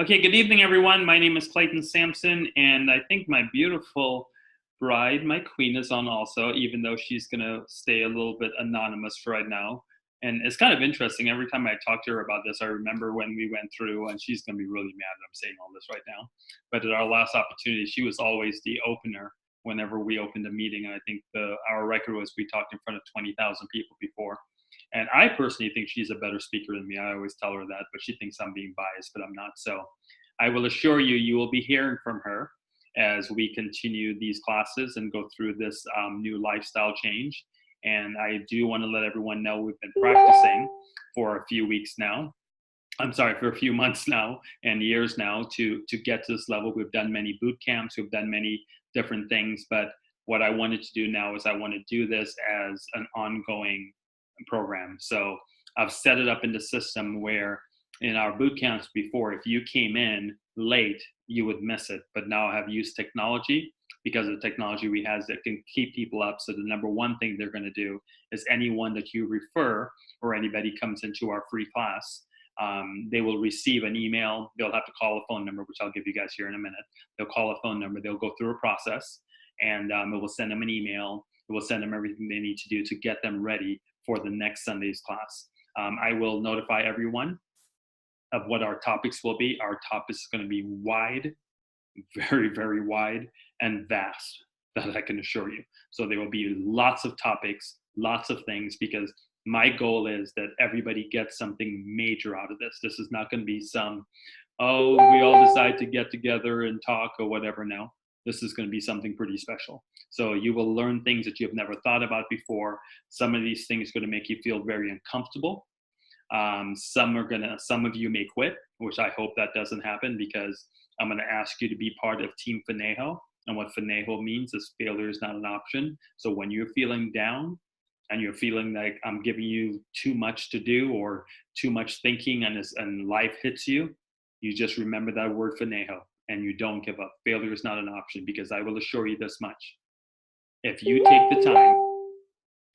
Okay, good evening, everyone. My name is Clayton Sampson, and I think my beautiful bride, my queen, is on also, even though she's going to stay a little bit anonymous for right now. And it's kind of interesting. Every time I talk to her about this, I remember when we went through, and she's going to be really mad that I'm saying all this right now. But at our last opportunity, she was always the opener whenever we opened a meeting. And I think our record was we talked in front of 20,000 people before. And I personally think she's a better speaker than me. I always tell her that, but she thinks I'm being biased, but I'm not. So I will assure you, you will be hearing from her as we continue these classes and go through this new lifestyle change. And I do want to let everyone know we've been practicing for a few weeks now. I'm sorry, for a few months now and years now to get to this level. We've done many boot camps, we've done many different things, but what I wanted to do now is I want to do this as an ongoing program. So I've set it up in the system where in our boot camps before, if you came in late, you would miss it. But now I have used technology because of the technology we have that can keep people up. So the number one thing they're going to do is anyone that you refer or anybody comes into our free class, they will receive an email. They'll have to call a phone number, which I'll give you guys here in a minute. They'll call a phone number. They'll go through a process, and it will send them an email. It will send them everything they need to do to get them ready for the next Sunday's class. I will notify everyone of what our topics will be. Our topics is going to be wide, very, very wide, and vast, that I can assure you. So there will be lots of topics, lots of things, because my goal is that everybody gets something major out of this. This is not going to be some, oh, we all decide to get together and talk or whatever now. This is going to be something pretty special. So you will learn things that you've never thought about before. Some of these things are going to make you feel very uncomfortable. Some of you may quit, which I hope that doesn't happen, because I'm going to ask you to be part of Team Finejo. And what Finejo means is failure is not an option. So when you're feeling down and you're feeling like I'm giving you too much to do or too much thinking and life hits you, you just remember that word Finejo and you don't give up. Failure is not an option, because I will assure you this much. If you take the time,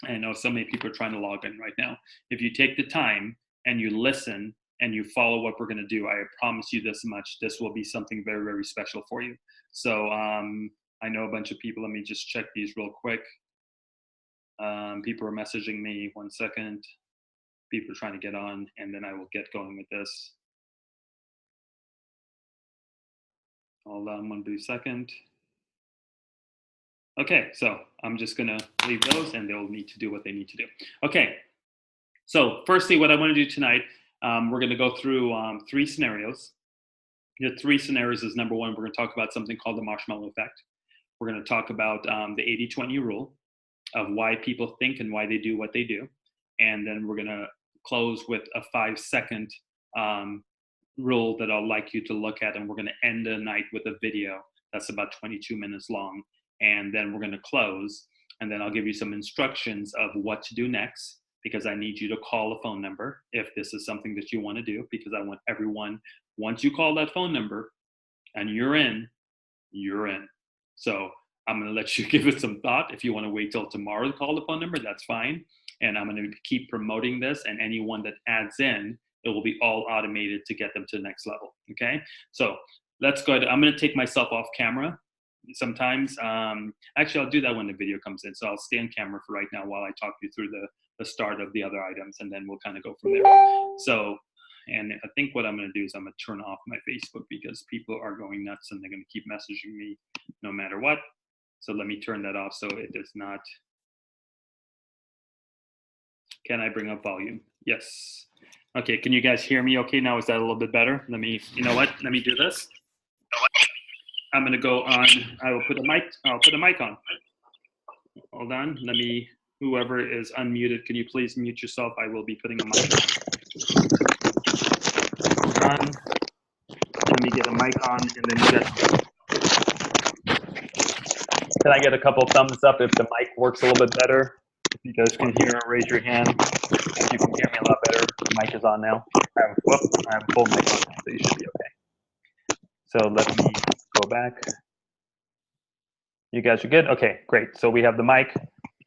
I know so many people are trying to log in right now. If you take the time and you listen and you follow what we're going to do, I promise you this much, this will be something very, very special for you. So I know a bunch of people. Let me just check these real quick. People are messaging me. 1 second. People are trying to get on, and then I will get going with this. Hold on 1 brief second. Okay, so I'm just going to leave those, and they'll need to do what they need to do. Okay, so firstly, what I want to do tonight, we're going to go through 3 scenarios. The 3 scenarios is, number one, we're going to talk about something called the marshmallow effect. We're going to talk about the 80-20 rule of why people think and why they do what they do. And then we're going to close with a 5-second rule that I'd like you to look at. And we're going to end the night with a video that's about 22 minutes long. And then we're going to close. And then I'll give you some instructions of what to do next, because I need you to call a phone number if this is something that you want to do, because I want everyone, once you call that phone number and you're in, you're in. So I'm going to let you give it some thought. If you want to wait till tomorrow to call the phone number, that's fine. And I'm going to keep promoting this, and anyone that adds in, it will be all automated to get them to the next level. Okay. So let's go ahead. I'm going to take myself off camera sometimes. Actually, I'll do that when the video comes in. So I'll stay on camera for right now while I talk you through the start of the other items, and then we'll kind of go from there. So, and I think what I'm going to do is I'm going to turn off my Facebook, because people are going nuts and they're going to keep messaging me no matter what. So let me turn that off so it does not. Can I bring up volume? Yes. Okay, can you guys hear me okay now? Is that a little bit better? Let me, you know what? Let me do this. I'm going to go on. I'll put a mic on. Hold on. Let me, whoever is unmuted, can you please mute yourself? I will be putting a mic on. Let me get a mic on, and then you guys. Can I get a couple thumbs up if the mic works a little bit better? If you guys can hear, raise your hand. If you can hear me a lot better, the mic is on now. I have a full mic on, so you should be okay. So let me go back. You guys are good? Okay, great. So we have the mic.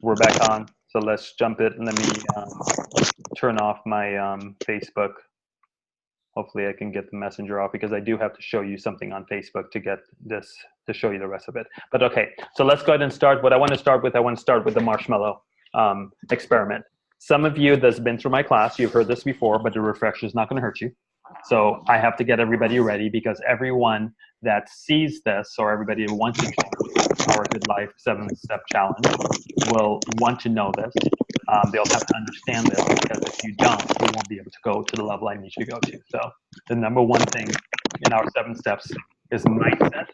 We're back on. So let's jump it. Let me turn off my Facebook. Hopefully I can get the messenger off because I do have to show you something on Facebook to get this, to show you the rest of it. But okay, so let's go ahead and start. What I want to start with the marshmallow experiment. Some of you that's been through my class, you've heard this before, but the refresher is not going to hurt you. So I have to get everybody ready because everyone that sees this or everybody who wants to join Our Good Life 7-Step Challenge will want to know this. They'll have to understand this because if you don't, you won't be able to go to the level I need you to go to. So the number one thing in our 7 steps is mindset.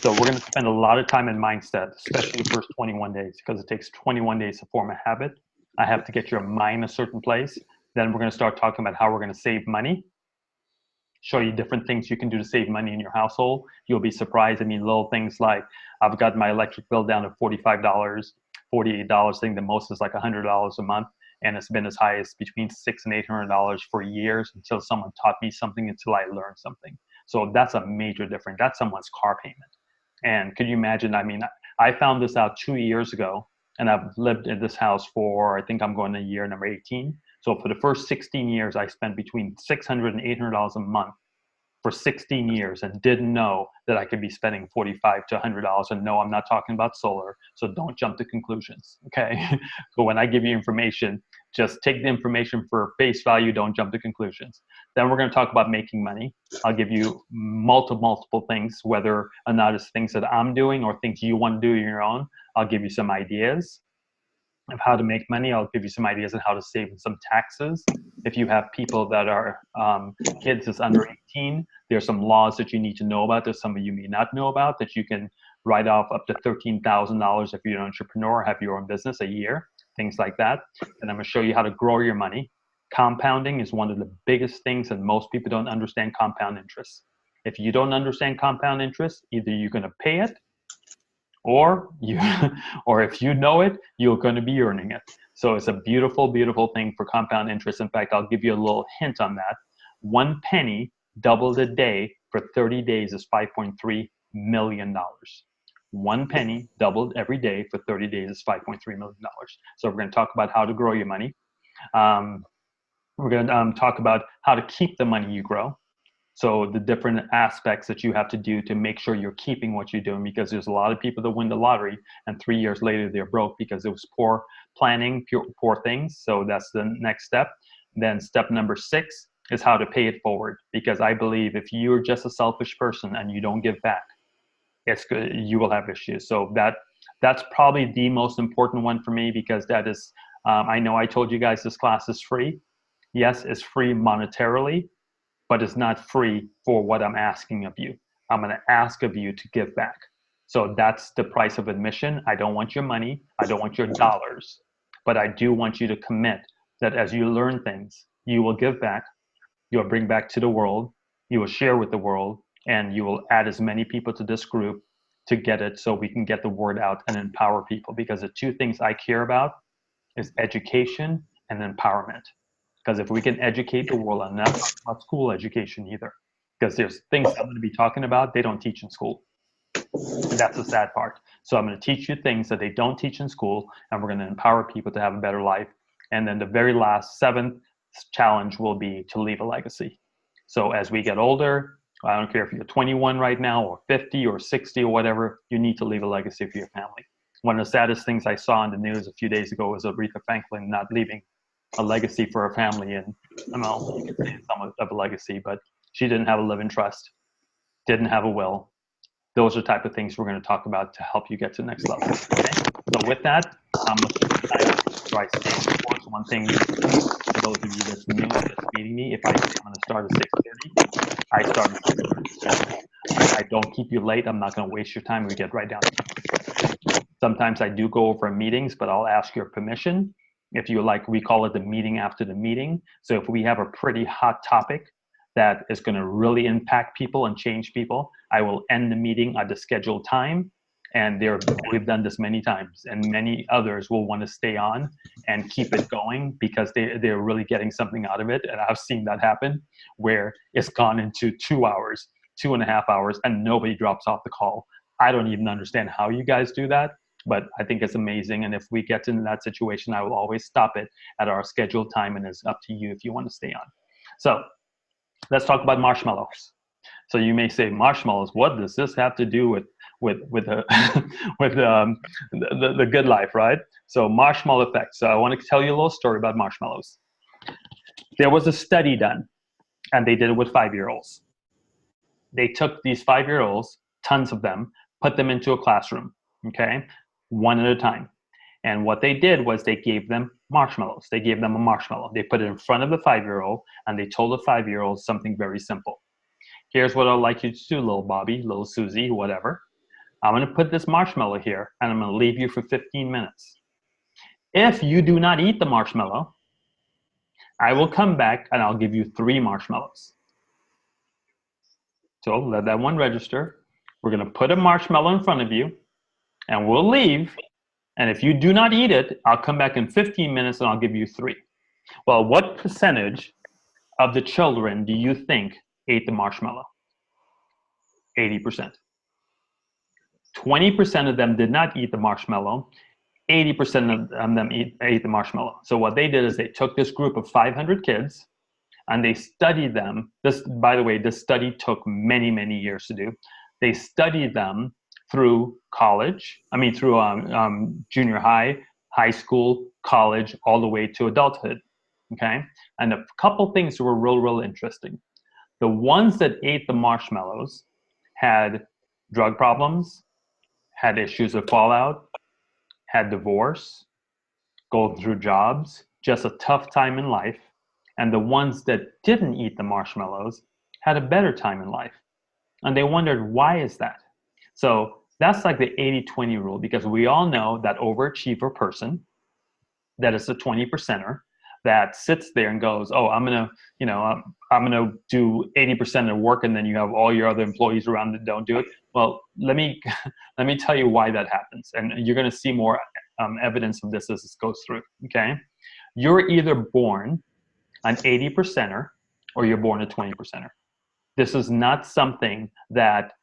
So we're going to spend a lot of time in mindset, especially the first 21 days, because it takes 21 days to form a habit. I have to get your mind a certain place. Then we're going to start talking about how we're going to save money, show you different things you can do to save money in your household. You'll be surprised. I mean, little things like I've got my electric bill down to $45, $48. I think the most is like $100 a month. And it's been as high as between $600 and $800 for years until someone taught me something, until I learned something. So that's a major difference. That's someone's car payment. And could you imagine, I mean, I found this out 2 years ago, and I've lived in this house for, I think I'm going to year number 18. So for the first 16 years, I spent between $600 and $800 a month for 16 years and didn't know that I could be spending $45 to $100. And no, I'm not talking about solar, so don't jump to conclusions, okay? So when I give you information, just take the information for face value, don't jump to conclusions. Then we're gonna talk about making money. I'll give you multiple things, whether or not it's things that I'm doing or things you wanna do on your own. I'll give you some ideas of how to make money. I'll give you some ideas on how to save some taxes. If you have people that are kids that's under 18, there's some laws that you need to know about that some of you may not know about, that you can write off up to $13,000 if you're an entrepreneur, have your own business a year, things like that. And I'm gonna show you how to grow your money. Compounding is one of the biggest things, and most people don't understand compound interest. If you don't understand compound interest, either you're gonna pay it, or if you know it, you're going to be earning it. So it's a beautiful, beautiful thing for compound interest. In fact, I'll give you a little hint on that. 1 penny doubled a day for 30 days is $5.3 million. 1 penny doubled every day for 30 days is $5.3 million. So we're going to talk about how to grow your money. We're going to talk about how to keep the money you grow. So the different aspects that you have to do to make sure you're keeping what you're doing, because there's a lot of people that win the lottery and 3 years later they're broke because it was poor planning, poor things. So that's the next step. Then step number 6 is how to pay it forward, because I believe if you're just a selfish person and you don't give back, it's good, you will have issues. So that's probably the most important one for me, because that is, I know I told you guys this class is free. Yes, it's free monetarily, but it's not free for what I'm asking of you. I'm gonna ask of you to give back. So that's the price of admission. I don't want your money, I don't want your dollars, but I do want you to commit that as you learn things, you will give back, you will bring back to the world, you will share with the world, and you will add as many people to this group to get it so we can get the word out and empower people. Because the 2 things I care about is education and empowerment. Because if we can educate the world, and that's not school education either, because there's things I'm going to be talking about they don't teach in school. And that's the sad part. So I'm going to teach you things that they don't teach in school, and we're going to empower people to have a better life. And then the very last 7th challenge will be to leave a legacy. So as we get older, I don't care if you're 21 right now or 50 or 60 or whatever, you need to leave a legacy for your family. One of the saddest things I saw in the news a few days ago was Aretha Franklin not leaving a legacy for her family. And I don't know, you could say somewhat of a legacy, but she didn't have a living trust, didn't have a will. Those are the type of things we're going to talk about to help you get to the next level. Okay? So with that, I stay of course. One thing, for those of you that's new that's meeting me, if I'm going to start at 6:30, I start at 6:30. I don't keep you late. I'm not going to waste your time. We get right down to it. Sometimes I do go over meetings, but I'll ask your permission. If you like, we call it the meeting after the meeting. So if we have a pretty hot topic that is going to really impact people and change people, I will end the meeting at the scheduled time. And we've done this many times, and many others will want to stay on and keep it going because they're really getting something out of it. And I've seen that happen where it's gone into 2 hours, 2.5 hours, and nobody drops off the call. I don't even understand how you guys do that, but I think it's amazing. And if we get into that situation, I will always stop it at our scheduled time, and it's up to you if you want to stay on. So Let's talk about marshmallows. So you may say, marshmallows, what does this have to do with with with the good life, right? So marshmallow effect. So I want to tell you a little story about marshmallows. There was a study done, and they did it with 5-year-olds. They took these 5-year-olds, tons of them, put them into a classroom, okay, one at a time. And what they did was they gave them marshmallows. They gave them a marshmallow. They put it in front of the 5-year-old, and they told the 5-year-old something very simple. Here's what I'd like you to do, little Bobby, little Susie, whatever. I'm going to put this marshmallow here, and I'm going to leave you for 15 minutes. If you do not eat the marshmallow, I will come back, and I'll give you 3 marshmallows. So let that one register. We're going to put a marshmallow in front of you, and we'll leave. And if you do not eat it, I'll come back in 15 minutes, and I'll give you 3. Well, what percentage of the children do you think ate the marshmallow? 80%. 20% of them did not eat the marshmallow. 80% of them ate the marshmallow. So what they did is they took this group of 500 kids and they studied them. This, by the way, this study took many, many years to do. They studied them through college, through junior high, high school, college, all the way to adulthood, okay? And a couple things were real interesting. The ones that ate the marshmallows had drug problems, had issues of fallout, had divorce, going through jobs, just a tough time in life. And the ones that didn't eat the marshmallows had a better time in life. And they wondered, why is that? So that's like the 80-20 rule, because we all know that overachiever person, that is the 20%er, that sits there and goes, oh, I'm gonna do 80% of the work, and then you have all your other employees around that don't do it. Well, let me tell you why that happens, and you're gonna see more evidence of this as this goes through. Okay, you're either born an 80%er or you're born a 20%er. This is not something that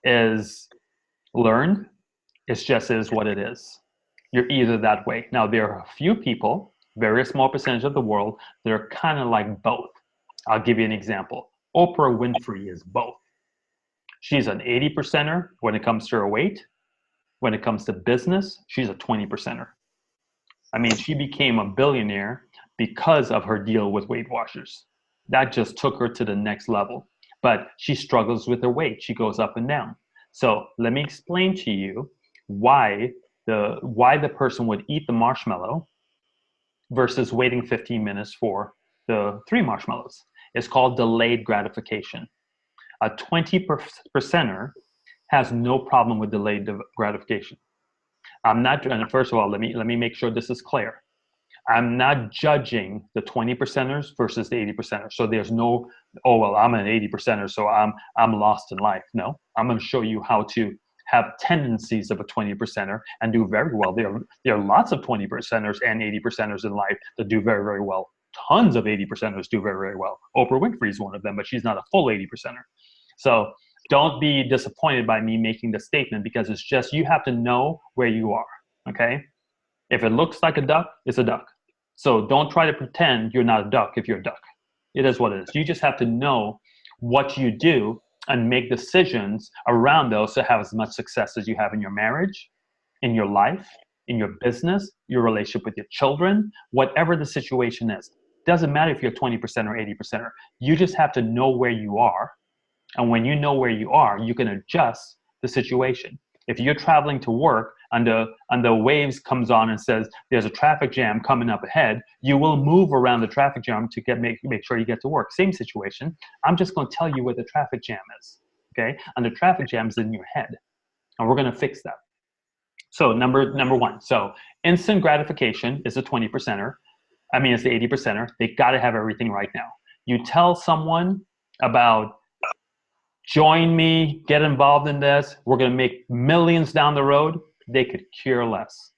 is learned. It just is what it is. You're either that way. Now, there are a few people, very small percentage of the world, that are kind of like both. I'll give you an example. Oprah Winfrey is both. She's an 80%er when it comes to her weight. When it comes to business, she's a 20%er. She became a billionaire because of her deal with Weight Watchers. That just took her to the next level. But she struggles with her weight. She goes up and down. So let me explain to you why the person would eat the marshmallow versus waiting 15 minutes for the 3 marshmallows. It's called delayed gratification. A 20%er has no problem with delayed gratification. I'm not, and first of all, let me make sure this is clear. I'm not judging the 20%ers versus the 80%ers. So there's no, oh, well, I'm an 80%er, so I'm lost in life. No, I'm going to show you how to have tendencies of a 20%er and do very well. There are lots of 20%ers and 80%ers in life that do very, very well. Tons of 80%ers do very, very well. Oprah Winfrey is one of them, but she's not a full 80%er. So don't be disappointed by me making the statement, because it's just, you have to know where you are, okay? If it looks like a duck, it's a duck. So don't try to pretend you're not a duck if you're a duck. It is what it is. You just have to know what you do and make decisions around those to have as much success as you have in your marriage, in your life, in your business, your relationship with your children, whatever the situation is. Doesn't matter if you're 20% or 80%. You just have to know where you are. And when you know where you are, you can adjust the situation. If you're traveling to work and the waves comes on and says there's a traffic jam coming up ahead, you will move around the traffic jam to make sure you get to work. Same situation. I'm just going to tell you where the traffic jam is, okay? And the traffic jam is in your head, and we're going to fix that. So number one. So instant gratification is a 20%er. It's the 80%er. They got to have everything right now. You tell someone about, join me, get involved in this, we're going to make millions down the road, they could care less.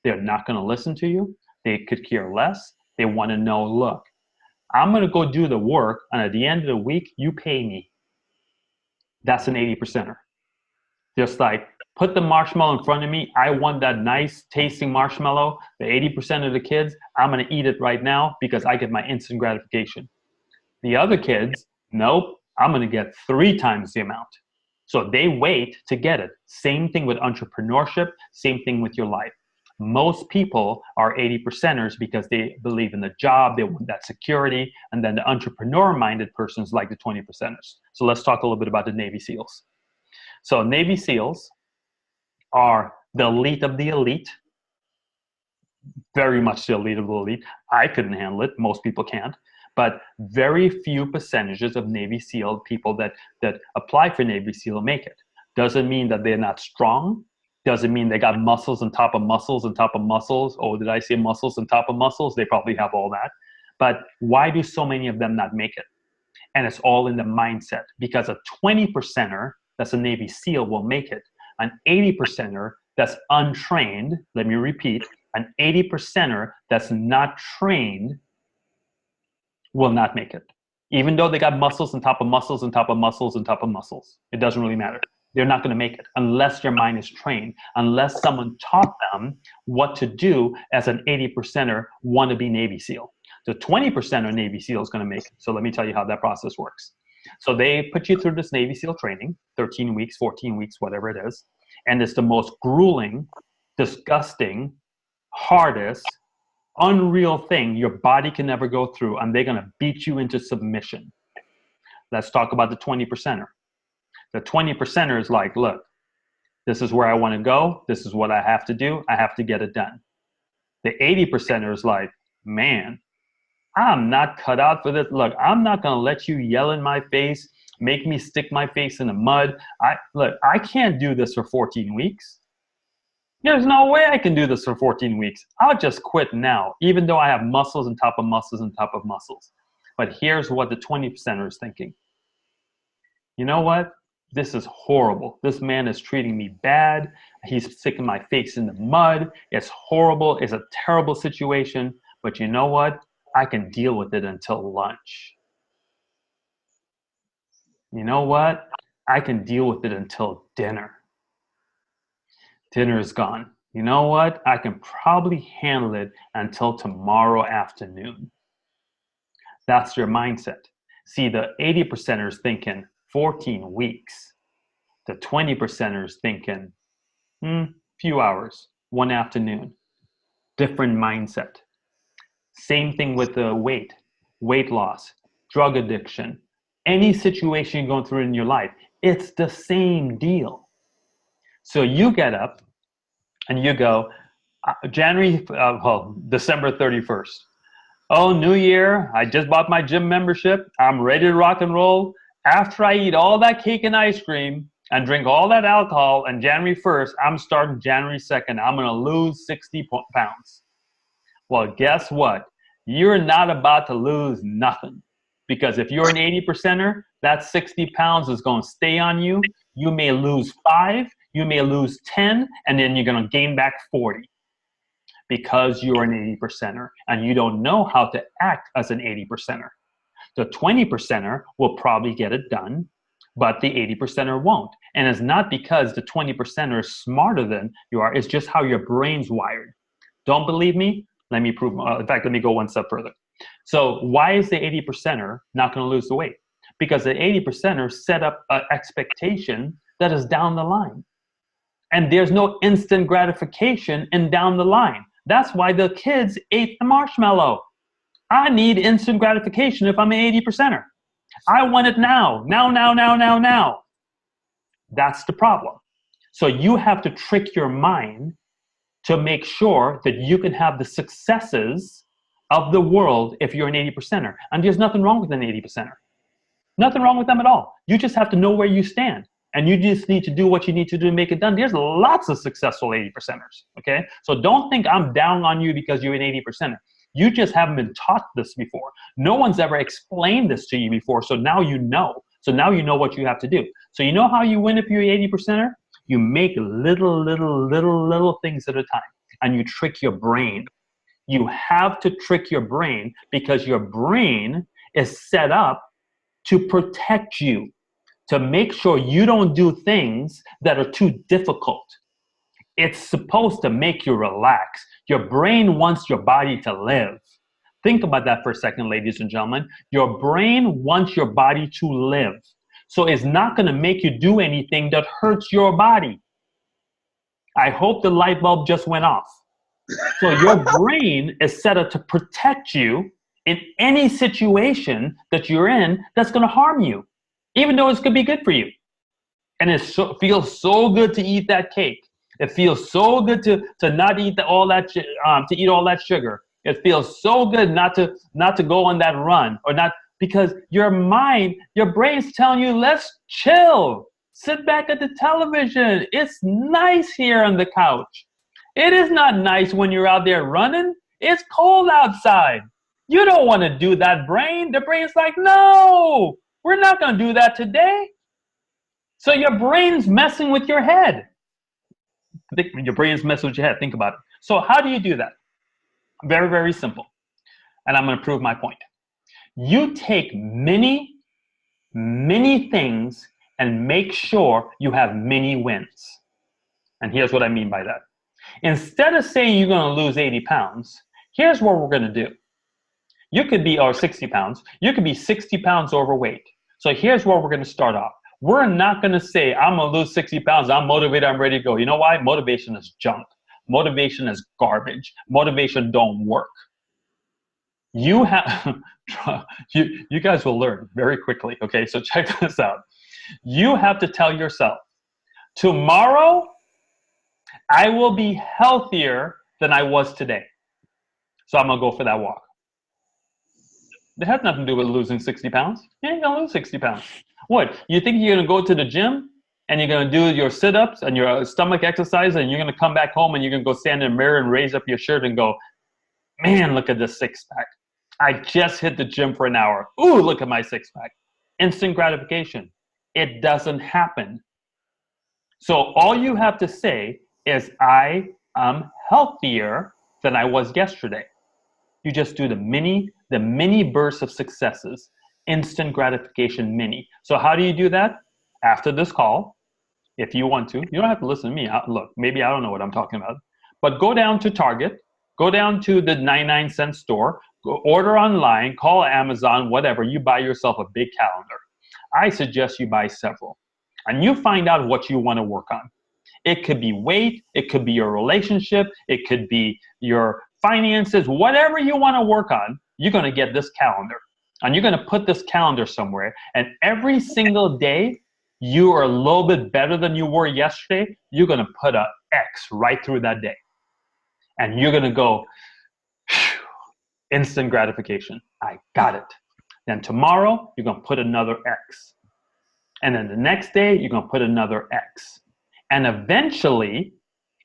They're not going to listen to you. They could care less. They want to know, look, I'm going to go do the work, and at the end of the week, you pay me. That's an 80%er. Just like, put the marshmallow in front of me. I want that nice tasting marshmallow. The 80% of the kids, I'm going to eat it right now because I get my instant gratification. The other kids Nope, I'm going to get 3 times the amount. So they wait to get it. Same thing with entrepreneurship, same thing with your life. Most people are 80%ers because they believe in the job, they want that security, and then the entrepreneur-minded persons like the 20%ers. So let's talk a little bit about the Navy SEALs. So Navy SEALs are the elite of the elite, very much the elite of the elite. I couldn't handle it, most people can't. But very few percentages of Navy SEAL people that apply for Navy SEAL make it. Doesn't mean that they're not strong. Doesn't mean they got muscles on top of muscles on top of muscles. Oh, did I say muscles on top of muscles? They probably have all that. But why do so many of them not make it? And it's all in the mindset. Because a 20%er that's a Navy SEAL will make it. An 80%er that's untrained, let me repeat, an 80%er that's not trained will not make it. Even though they got muscles on top of muscles on top of muscles on top of muscles. It doesn't really matter. They're not going to make it unless your mind is trained, unless someone taught them what to do as an 80%er wannabe Navy SEAL. The 20%er Navy SEAL is going to make it. So let me tell you how that process works. So they put you through this Navy SEAL training, 13 weeks, 14 weeks, whatever it is. And it's the most grueling, disgusting, hardest, unreal thing your body can never go through, and they're going to beat you into submission. Let's talk about the 20%er. The 20%er is like, look, this is where I want to go. This is what I have to do. I have to get it done. The 80%er is like, man, I'm not cut out for this. Look, I'm not going to let you yell in my face, make me stick my face in the mud. I can't do this for 14 weeks. There's no way I can do this for 14 weeks. I'll just quit now, even though I have muscles on top of muscles on top of muscles. But here's what the 20%er is thinking. You know what? This is horrible. This man is treating me bad. He's sticking my face in the mud. It's horrible. It's a terrible situation. But you know what? I can deal with it until lunch. You know what? I can deal with it until dinner. Dinner is gone. You know what? I can probably handle it until tomorrow afternoon. That's your mindset. See, the 80%ers thinking 14 weeks. The 20%ers thinking few hours, one afternoon. Different mindset. Same thing with the weight loss, drug addiction, any situation you're going through in your life. It's the same deal. So you get up and you go, December 31st. Oh, New Year, I just bought my gym membership. I'm ready to rock and roll. After I eat all that cake and ice cream and drink all that alcohol, and January 1st, I'm starting January 2nd. I'm going to lose 60 pounds. Well, guess what? You're not about to lose nothing. Because if you're an 80%er, that 60 pounds is going to stay on you. You may lose 5, you may lose 10, and then you're going to gain back 40. Because you're an 80%er and you don't know how to act as an 80%er. The 20%er will probably get it done, but the 80%er won't. And it's not because the 20%er is smarter than you are, it's just how your brain's wired. Don't believe me? Let me prove, in fact, let me go one step further. So why is the 80%er not going to lose the weight? Because the 80%er set up an expectation that is down the line. And there's no instant gratification in down the line. That's why the kids ate the marshmallow. I need instant gratification if I'm an 80%er. I want it now. Now. That's the problem. So you have to trick your mind to make sure that you can have the successes of the world if you're an 80%er. And there's nothing wrong with an 80%er. Nothing wrong with them at all. You just have to know where you stand. And you just need to do what you need to do to make it done. There's lots of successful 80%ers, okay? So don't think I'm down on you because you're an 80%er. You just haven't been taught this before. No one's ever explained this to you before, so now you know. So now you know what you have to do. So you know how you win if you're an 80%er? You make little things at a time, and you trick your brain. You have to trick your brain because your brain is set up to protect you, to make sure you don't do things that are too difficult. It's supposed to make you relax. Your brain wants your body to live. Think about that for a second, ladies and gentlemen. Your brain wants your body to live. So it's not going to make you do anything that hurts your body. I hope the light bulb just went off. So your brain is set up to protect you in any situation that you're in that's going to harm you, even though it's going to be good for you. And it feels so good to eat that cake. It feels so good to not eat all that to eat all that sugar. It feels so good not to go on that run, or not, because your mind, your brain's telling you, let's chill. Sit back at the television. It's nice here on the couch. It is not nice when you're out there running. It's cold outside. You don't want to do that, brain. The brain's like, no, we're not going to do that today. So your brain's messing with your head. Your brain's messing with your head. Think about it. So how do you do that? Very, very simple. And I'm going to prove my point. You take many, many things and make sure you have many wins. And here's what I mean by that. Instead of saying you're going to lose 80 pounds, here's what we're going to do. You could be, or 60 pounds, you could be 60 pounds overweight. So here's where we're going to start off. We're not going to say, I'm going to lose 60 pounds, I'm motivated, I'm ready to go. You know why? Motivation is junk. Motivation is garbage. Motivation don't work. You have, you guys will learn very quickly, okay? So check this out. You have to tell yourself, tomorrow, I will be healthier than I was today. So I'm going to go for that walk. It has nothing to do with losing 60 pounds. You ain't going to lose 60 pounds. What? You think you're going to go to the gym and you're going to do your sit-ups and your stomach exercise, and you're going to come back home and you're going to go stand in the mirror and raise up your shirt and go, man, look at this six-pack. I just hit the gym for an hour. Ooh, look at my six-pack. Instant gratification. It doesn't happen. So all you have to say is, I am healthier than I was yesterday. You just do the mini bursts of successes. Instant gratification mini. So how do you do that? After this call, if you want to, you don't have to listen to me. Look, maybe I don't know what I'm talking about, but go down to Target, go down to the 99-cent store, go order online, call Amazon, whatever. You buy yourself a big calendar. I suggest you buy several, and you find out what you want to work on. It could be weight, it could be your relationship, it could be your finances, whatever you want to work on, you're going to get this calendar. And you're going to put this calendar somewhere, and every single day you are a little bit better than you were yesterday, you're going to put an X right through that day. And you're going to go, instant gratification. I got it. Then tomorrow, you're going to put another X. And then the next day, you're going to put another X. And eventually,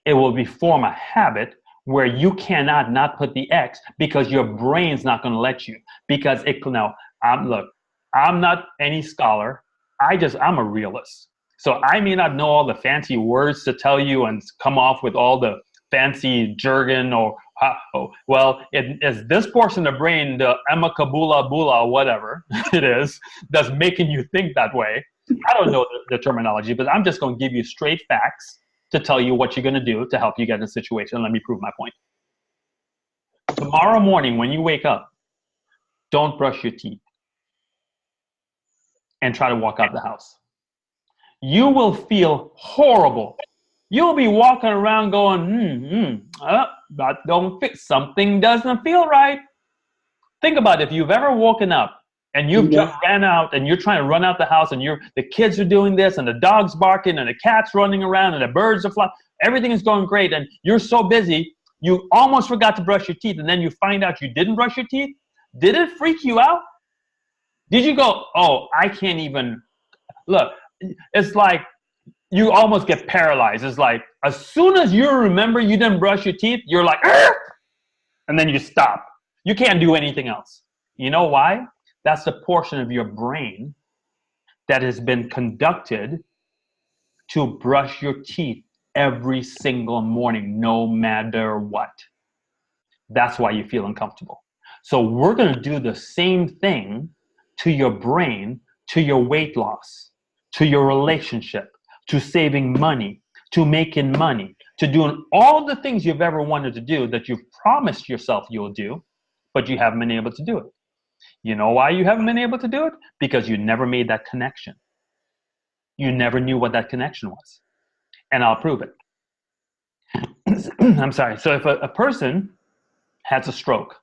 it will form a habit where you cannot not put the X, because your brain's not going to let you. Because look, I'm not any scholar. I'm a realist. So I may not know all the fancy words to tell you and come off with all the fancy jargon or, it's this portion of the brain, the amicabula bula, whatever it is, that's making you think that way. I don't know the terminology, but I'm just going to give you straight facts to tell you what you're going to do to help you get in a situation. Let me prove my point. Tomorrow morning when you wake up, don't brush your teeth and try to walk out the house. You will feel horrible. You'll be walking around going, that don't fit. Something doesn't feel right. Think about it. If you've ever woken up and you've just ran out and you're trying to run out the house, and the kids are doing this, and the dog's barking, and the cat's running around, and the birds are flying, everything is going great, and you're so busy, you almost forgot to brush your teeth, and then you find out you didn't brush your teeth. Did it freak you out? Did you go, oh, I can't even, look, it's like you almost get paralyzed. It's like, as soon as you remember you didn't brush your teeth, you're like, argh! And then you stop. You can't do anything else. You know why? That's the portion of your brain that has been conducted to brush your teeth every single morning, no matter what. That's why you feel uncomfortable. So we're going to do the same thing to your brain, to your weight loss, to your relationship, to saving money, to making money, to doing all the things you've ever wanted to do that you've promised yourself you'll do. but you haven't been able to do it. You know why you haven't been able to do it? Because you never made that connection. You never knew what that connection was. And I'll prove it. I'm sorry. So if a person has a stroke,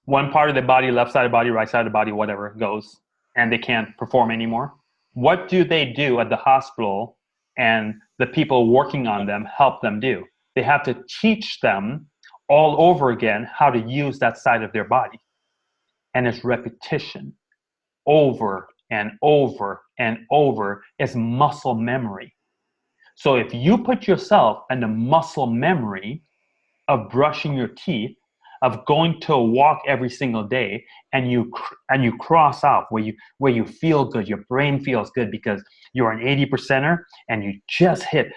one part of their body, left side of the body, right side of the body, whatever, goes, and they can't perform anymore, what do they do at the hospital and the people working on them help them do? They have to teach them all over again how to use that side of their body. And it's repetition over and over and over. It's muscle memory. So if you put yourself in the muscle memory of brushing your teeth, of going to a walk every single day, and you cross off where you feel good, your brain feels good because you're an 80%er and you just hit,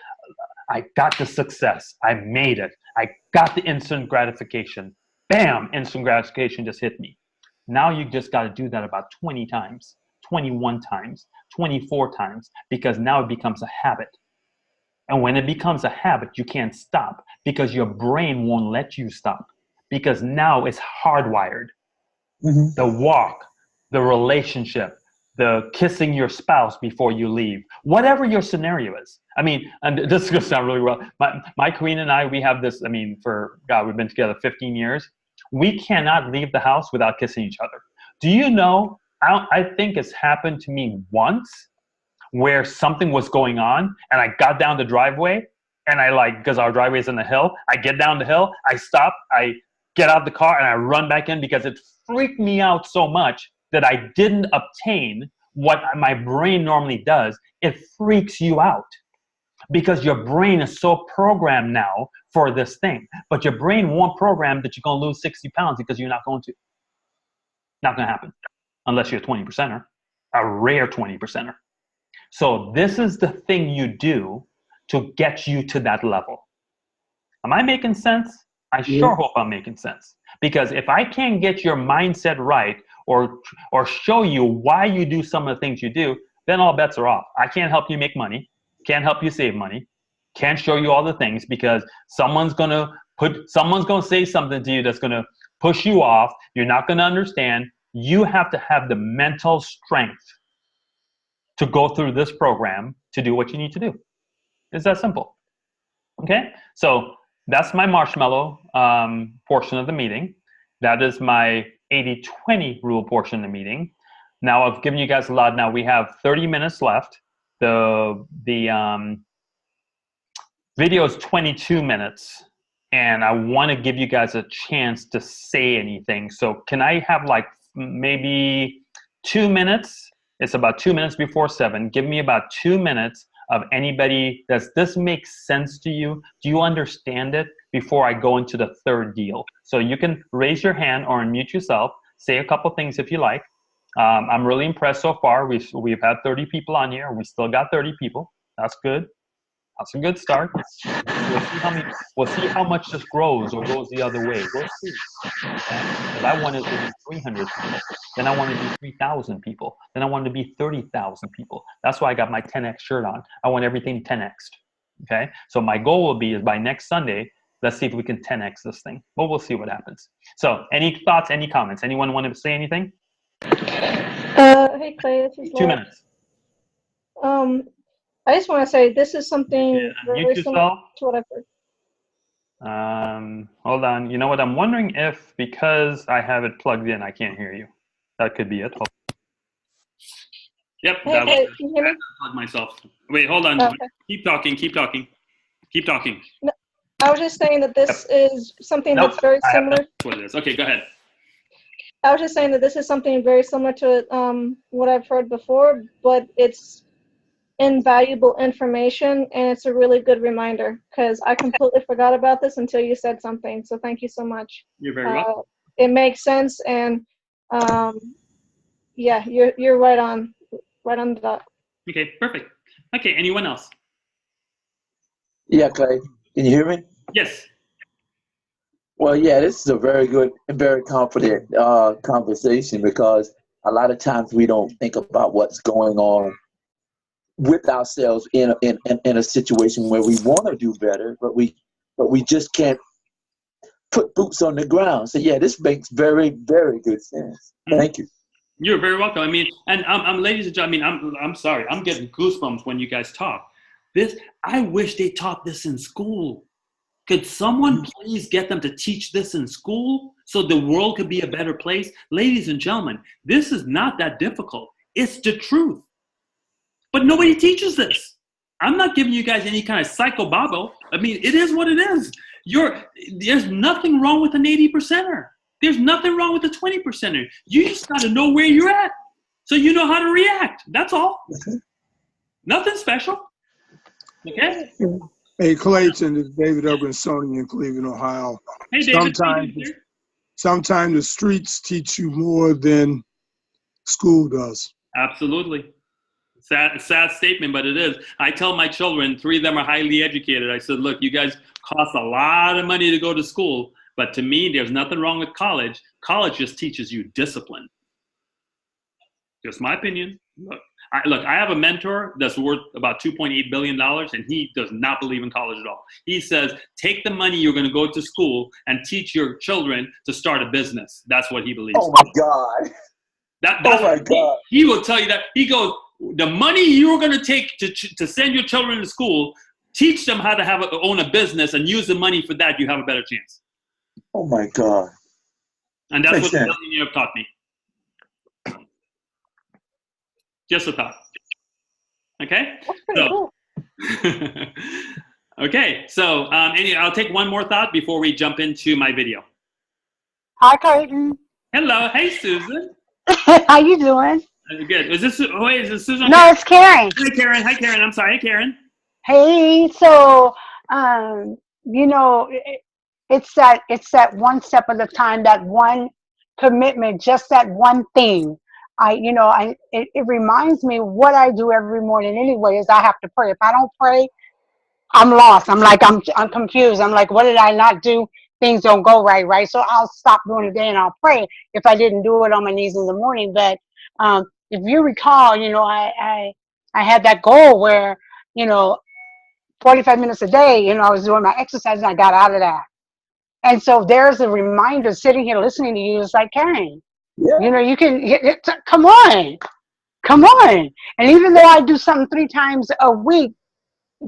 I got the success, I made it, I got the instant gratification, bam, instant gratification just hit me. Now you just got to do that about 20 times, 21 times, 24 times, because now it becomes a habit. And when it becomes a habit, you can't stop because your brain won't let you stop, because now it's hardwired. Mm-hmm. The walk, the relationship, the kissing your spouse before you leave, whatever your scenario is. I mean, and this is going to sound really well. My queen and I, we have this, I mean, we've been together 15 years. We cannot leave the house without kissing each other. Do you know, I think it's happened to me once where something was going on and I got down the driveway and because our driveway is in the hill, I get down the hill, I stop, I get out the car and I run back in because it freaked me out so much that I didn't obtain what my brain normally does. It freaks you out because your brain is so programmed now for this thing, but your brain won't program that you're going to lose 60 pounds because you're not going to. Not going to happen unless you're a 20%er, a rare 20%er. So this is the thing you do to get you to that level. Am I making sense? I sure hope I'm making sense. Because if I can't get your mindset right or show you why you do some of the things you do, then all bets are off. I can't help you make money, can't help you save money, can't show you all the things because someone's going to say something to you that's going to push you off. You're not going to understand. You have to have the mental strength to go through this program to do what you need to do. It's that simple. Okay? So that's my marshmallow portion of the meeting. That is my 80-20 rule portion of the meeting. Now I've given you guys a lot. Now we have 30 minutes left. The video is 22 minutes. And I want to give you guys a chance to say anything. So can I have like maybe 2 minutes? It's about 2 minutes before 7. Give me about 2 minutes of anybody. Does this make sense to you? Do you understand it before I go into the third deal? So you can raise your hand or unmute yourself. Say a couple things if you like. I'm really impressed so far. We've had 30 people on here. We still got 30 people. That's good. That's a good start. We'll see how much this grows or goes the other way. We'll see. Because I wanted to be 300 people. Then I wanted to be 3,000 people. Then I wanted to be 30,000 people. That's why I got my 10X shirt on. I want everything 10X'd. Okay? So my goal will be is by next Sunday, let's see if we can 10X this thing. But we'll see what happens. So any thoughts, any comments? Anyone want to say anything? Hey, Clay. This is 2 minutes. I just want to say this is something very similar to what I've heard. Hold on. You know what? I'm wondering if because I have it plugged in, I can't hear you. That could be it. Yep. Hey, can you hear me? I plugged myself. Wait, hold on. Okay. Keep talking. No, I was just saying that this is something that's very similar. That's what it is. Okay, go ahead. I was just saying that this is something very similar to what I've heard before, but it's invaluable information and it's a really good reminder because I completely forgot about this until you said something. So thank you so much. You're very welcome. It makes sense and yeah, you're right on the dot. Okay, perfect. Okay, anyone else? Yeah, Clay. Can you hear me? Yes. Well, yeah, this is a very good and very confident conversation because a lot of times we don't think about what's going on with ourselves in a situation where we want to do better, but we just can't put boots on the ground. So yeah, this makes very, very good sense. Thank you. You're very welcome. I mean, and I'm ladies and gentlemen, I'm sorry, I'm getting goosebumps when you guys talk. I wish they taught this in school. Could someone please get them to teach this in school so the world could be a better place? Ladies and gentlemen, this is not that difficult. It's the truth. But nobody teaches this. I'm not giving you guys any kind of psychobabble. I mean, it is what it is. There's nothing wrong with an 80%er. There's nothing wrong with a 20%er. You just got to know where you're at so you know how to react. That's all. Nothing special. Okay? Hey, Clayton, it's David Urbansoni in Cleveland, Ohio. Hey, David. Sometimes the streets teach you more than school does. Absolutely. Sad statement, but it is. I tell my children, 3 of them are highly educated. I said, look, you guys cost a lot of money to go to school, but to me, there's nothing wrong with college. College just teaches you discipline. Just my opinion. Look, I have a mentor that's worth about $2.8 billion, and he does not believe in college at all. He says, take the money you're going to go to school and teach your children to start a business. That's what he believes. Oh, my God. Oh, my God. He will tell you that. He goes, the money you're going to take to send your children to school, teach them how to own a business and use the money for that. You have a better chance. Oh, my God. And that's what the billionaire taught me. Just a thought. Okay? That's pretty cool. Okay, so I'll take one more thought before we jump into my video. Hi, Clayton. Hello. Hey, Susan. How you doing? Good. Is this Susan? No, it's Karen. Hi, Karen. Hi, Karen. I'm sorry. Hey, Karen. Hey, so, you know, it's that one step at a time, that one commitment, just that one thing. It reminds me what I do every morning anyway is I have to pray. If I don't pray, I'm lost. I'm confused. I'm like, what did I not do? Things don't go right? So I'll stop during the day and I'll pray if I didn't do it on my knees in the morning. But if you recall, I had that goal where, 45 minutes a day, I was doing my exercise and I got out of that. And so there's a reminder sitting here listening to you. It's like, Karen, yeah. You can, come on. And even though I do something 3 times a week,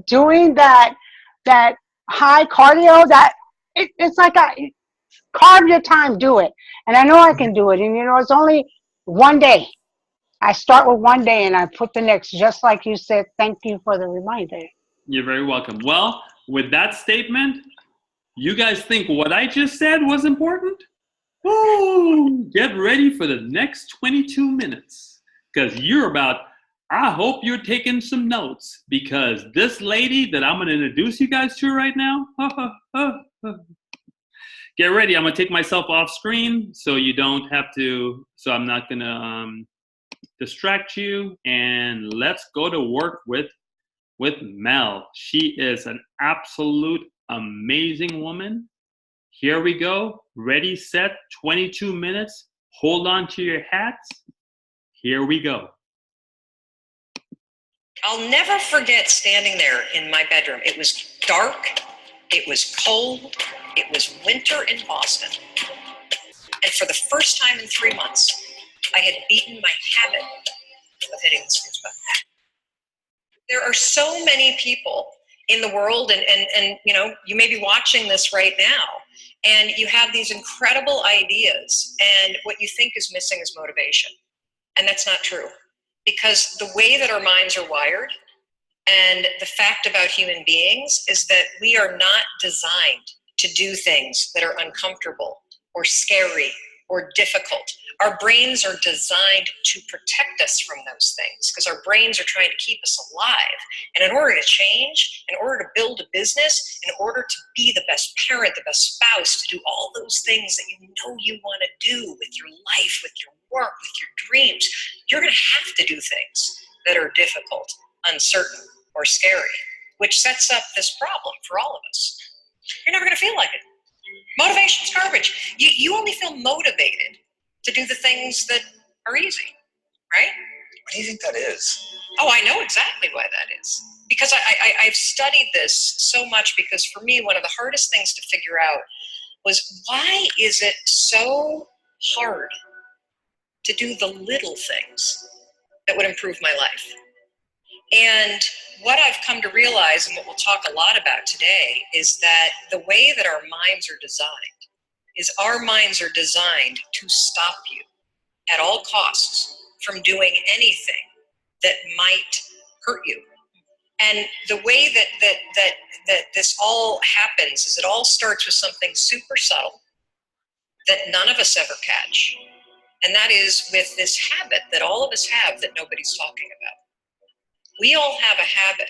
doing that high cardio, it's like carve your time, do it. And I know I can do it. And it's only one day. I start with one day and I put the next, just like you said. Thank you for the reminder. You're very welcome. Well, with that statement, you guys think what I just said was important? Oh, get ready for the next 22 minutes because I hope you're taking some notes because this lady that I'm going to introduce you guys to right now, get ready. I'm going to take myself off screen so you don't have to, so I'm not going to distract you, and let's go to work with Mel. She is an absolute amazing woman. Here we go. Ready, set, 22 minutes. Hold on to your hats. Here we go. I'll never forget standing there in my bedroom. It was dark. It was cold. It was winter in Boston. And for the first time in 3 months, I had beaten my habit of hitting the snooze button. There are so many people in the world, and you may be watching this right now, and you have these incredible ideas, and what you think is missing is motivation. And that's not true. Because the way that our minds are wired, and the fact about human beings is that we are not designed to do things that are uncomfortable or scary or difficult. Our brains are designed to protect us from those things because our brains are trying to keep us alive. And in order to change, in order to build a business, in order to be the best parent, the best spouse, to do all those things that you know you want to do with your life, with your work, with your dreams, you're going to have to do things that are difficult, uncertain, or scary, which sets up this problem for all of us. You're never going to feel like it. Motivation's garbage. You only feel motivated to do the things that are easy, right? What do you think that is? Oh, I know exactly why that is. Because I've studied this so much, because for me, one of the hardest things to figure out was, why is it so hard to do the little things that would improve my life? And what I've come to realize, and what we'll talk a lot about today, is that the way that our minds are designed is our minds are designed to stop you at all costs from doing anything that might hurt you. And the way that this all happens is it all starts with something super subtle that none of us ever catch. And that is with this habit that all of us have that nobody's talking about. We all have a habit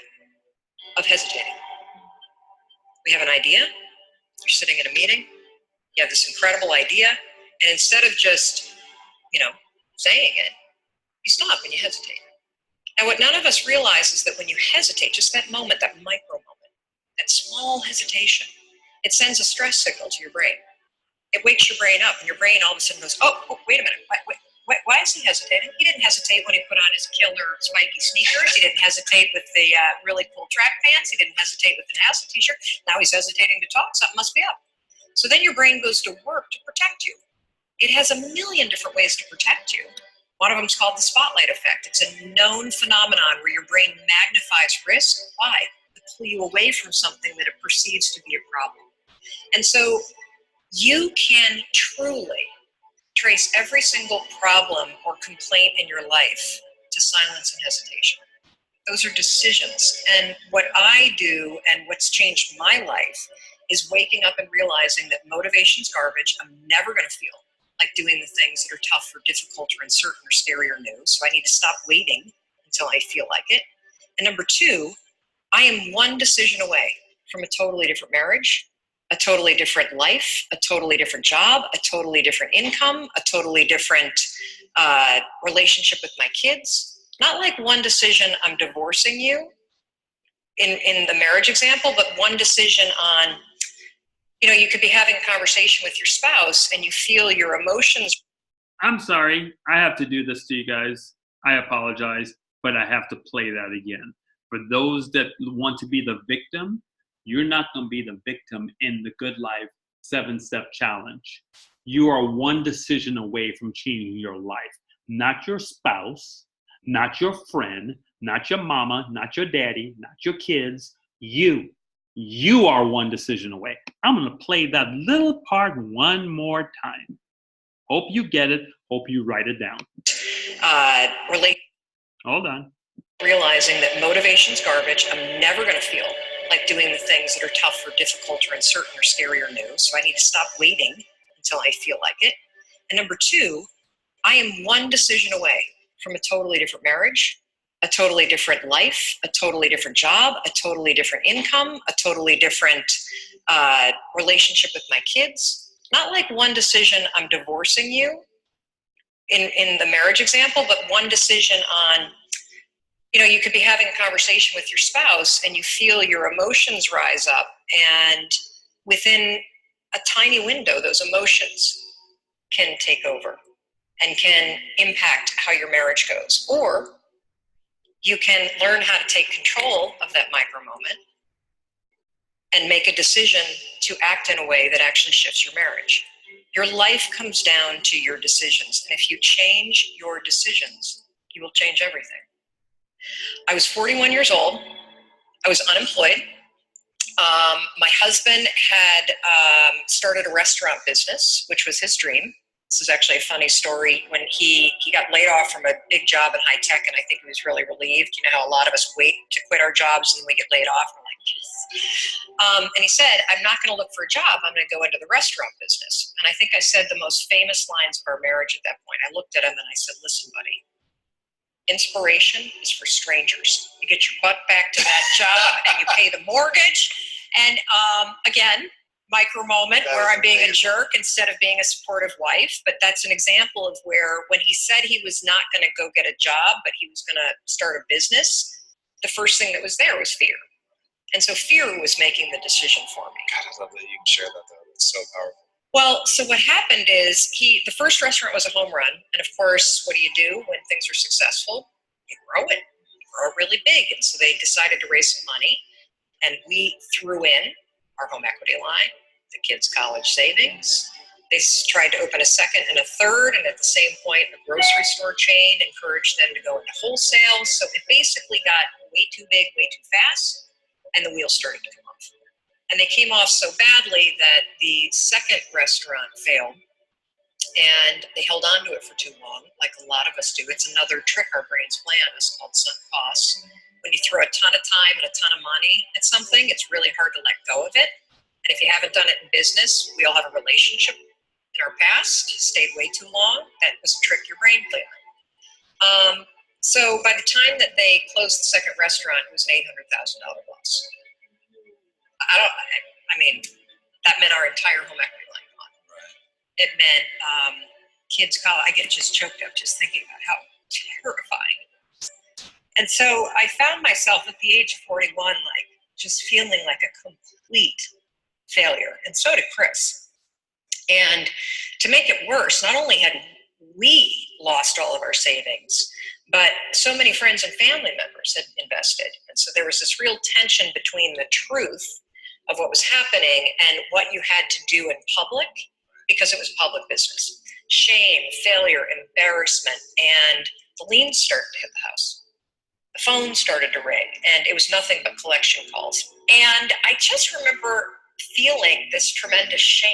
of hesitating. We have an idea. You're sitting in a meeting. You have this incredible idea. And instead of just, saying it, you stop and you hesitate. And what none of us realize is that when you hesitate, just that moment, that micro moment, that small hesitation, it sends a stress signal to your brain. It wakes your brain up, and your brain all of a sudden goes, oh wait a minute, why is he hesitating? He didn't hesitate when he put on his killer spiky sneakers. He didn't hesitate with the really cool track pants. He didn't hesitate with the NASA t-shirt. Now he's hesitating to talk. Something must be up. So then your brain goes to work to protect you. It has a million different ways to protect you. One of them is called the spotlight effect. It's a known phenomenon where your brain magnifies risk. Why? To pull you away from something that it perceives to be a problem. And so you can truly trace every single problem or complaint in your life to silence and hesitation. Those are decisions. And what I do and what's changed my life is waking up and realizing that motivation's garbage. I'm never going to feel like doing the things that are tough or difficult or uncertain or scary or new. So I need to stop waiting until I feel like it. And number two, I am one decision away from a totally different marriage, a totally different life, a totally different job, a totally different income, a totally different relationship with my kids. Not like one decision, I'm divorcing you in the marriage example, but one decision on, you could be having a conversation with your spouse and you feel your emotions. I'm sorry. I have to do this to you guys. I apologize, but I have to play that again. For those that want to be the victim, you're not going to be the victim in the Good Life 7-Step Challenge. You are one decision away from changing your life. Not your spouse, not your friend, not your mama, not your daddy, not your kids. You are one decision away. I'm going to play that little part one more time. Hope you get it. Hope you write it down. Hold on. Realizing that motivation's garbage. I'm never going to feel like doing the things that are tough or difficult or uncertain or scary or new. So I need to stop waiting until I feel like it. And number two, I am one decision away from a totally different marriage, a totally different life, a totally different job, a totally different income, a totally different relationship with my kids. Not like one decision, I'm divorcing you in the marriage example, but one decision on, you could be having a conversation with your spouse and you feel your emotions rise up, and within a tiny window, those emotions can take over and can impact how your marriage goes. Or you can learn how to take control of that micro moment and make a decision to act in a way that actually shifts your marriage. Your life comes down to your decisions. And if you change your decisions, you will change everything. I was 41 years old. I was unemployed. My husband had started a restaurant business, which was his dream. This is actually a funny story. When he got laid off from a big job in high tech, and I think he was really relieved. You know how a lot of us wait to quit our jobs and we get laid off. And we're like, yes. And he said, I'm not going to look for a job. I'm going to go into the restaurant business. And I think I said the most famous lines of our marriage at that point. I looked at him and I said, listen, buddy, inspiration is for strangers. You get your butt back to that job and you pay the mortgage. And again, micro moment where I'm being a jerk instead of being a supportive wife. But that's an example of where when he said he was not going to go get a job, but he was going to start a business, the first thing that was there was fear. And so fear was making the decision for me. God, I love that you can share that though. It's so powerful. Well, so what happened is the first restaurant was a home run. And of course, what do when things are successful? You grow it. You grow it really big. And so they decided to raise some money. And we threw in our home equity line. the kids' college savings. They tried to open a second and a third, and at the same point, a grocery store chain encouraged them to go into wholesale. So it basically got way too big, way too fast, and the wheels started to come off. And they came off so badly that the second restaurant failed, and they held on to it for too long, like a lot of us do. It's another trick our brains play on us called sunk costs. When you throw a ton of time and a ton of money at something, it's really hard to let go of it. And if you haven't done it in business, we all have a relationship in our past, stayed way too long. That was a trick your brain played on. So by the time that they closed the second restaurant, it was an $800,000 loss. I mean, that meant our entire home equity line gone. It meant kids' college. I get just choked up just thinking about how terrifying. And so I found myself at the age of 41, like just feeling like a complete failure. And so did Chris. And to make it worse, not only had we lost all of our savings, but so many friends and family members had invested. And so there was this real tension between the truth of what was happening and what you had to do in public, because it was public business. Shame, failure, embarrassment, and the liens started to hit the house. The phone started to ring, and it was nothing but collection calls. And I just remember feeling this tremendous shame.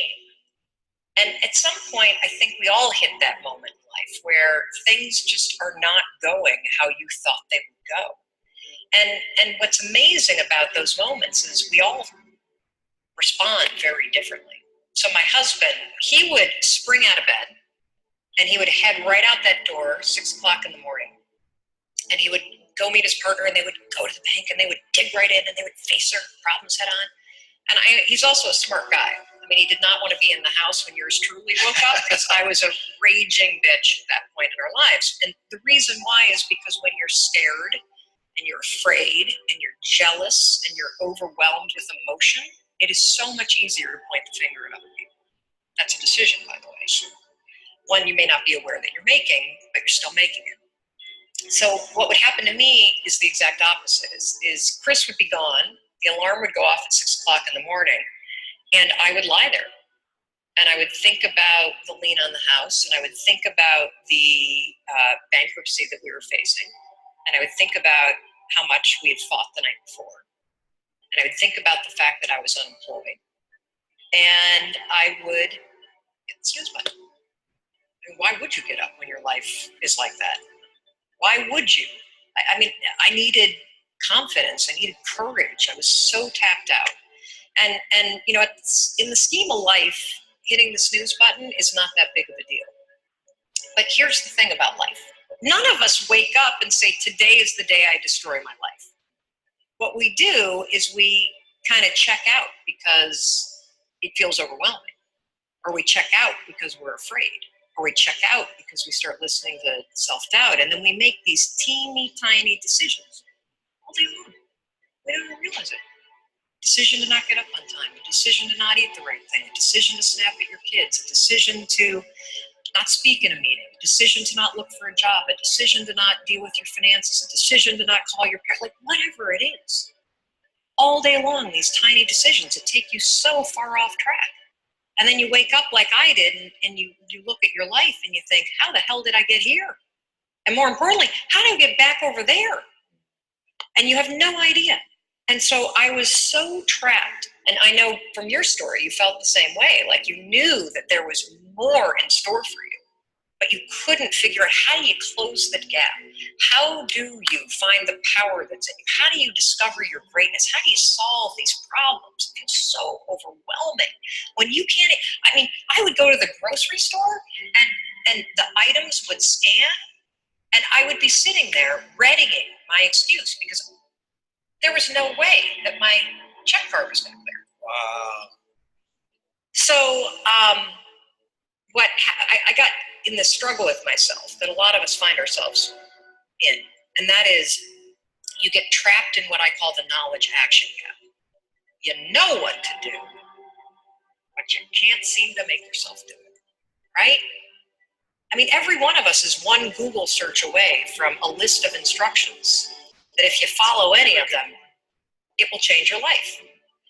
And at some point, I think we all hit that moment in life where things just are not going how you thought they would go. And what's amazing about those moments is we all respond very differently. So my husband, he would spring out of bed, and he would head right out that door, 6 o'clock in the morning, and he would go meet his partner, and they would go to the bank, and they would dig right in, and they would face their problems head on. And he's also a smart guy. I mean, he did not want to be in the house when yours truly woke up, because I was a raging bitch at that point in our lives. And the reason why is because when you're scared and you're afraid and you're jealous and you're overwhelmed with emotion, it is so much easier to point the finger at other people. That's a decision, by the way. One you may not be aware that you're making, but you're still making it. So what would happen to me is the exact opposite. Is Chris would be gone, the alarm would go off at 6 o'clock in the morning, and I would lie there. And I would think about the lien on the house, and I would think about the bankruptcy that we were facing. And I would think about how much we had fought the night before. And I would think about the fact that I was unemployed. And I would hit the snooze button. And why would you get up when your life is like that? Why would you? I mean, I needed confidence. I needed courage. I was so tapped out. And you know, in the scheme of life, hitting the snooze button is not that big of a deal. But here's the thing about life. None of us wake up and say, today is the day I destroy my life. What we do is we kind of check out because it feels overwhelming. Or we check out because we're afraid. Or we check out because we start listening to self-doubt. And then we make these teeny tiny decisions all day long. We don't even realize it. Decision to not get up on time, a decision to not eat the right thing, a decision to snap at your kids, a decision to not speak in a meeting, a decision to not look for a job, a decision to not deal with your finances, a decision to not call your parents, like whatever it is. All day long, these tiny decisions that take you so far off track. And then you wake up like I did, and you look at your life and you think, how the hell did I get here? And more importantly, how do I get back over there? And you have no idea. And so I was so trapped. And I know from your story, you felt the same way. Like you knew that there was more in store for you, but you couldn't figure out, how do you close the gap? How do you find the power that's in you? How do you discover your greatness? How do you solve these problems? It's so overwhelming. When you can't, I mean, I would go to the grocery store and the items would scan, and I would be sitting there readying my excuse because there was no way that my check card was going to clear. Wow. So I got in this struggle with myself that a lot of us find ourselves in, and that is you get trapped in what I call the knowledge action gap. You know what to do, but you can't seem to make yourself do it, right? I mean, every one of us is one Google search away from a list of instructions that if you follow any of them, it will change your life.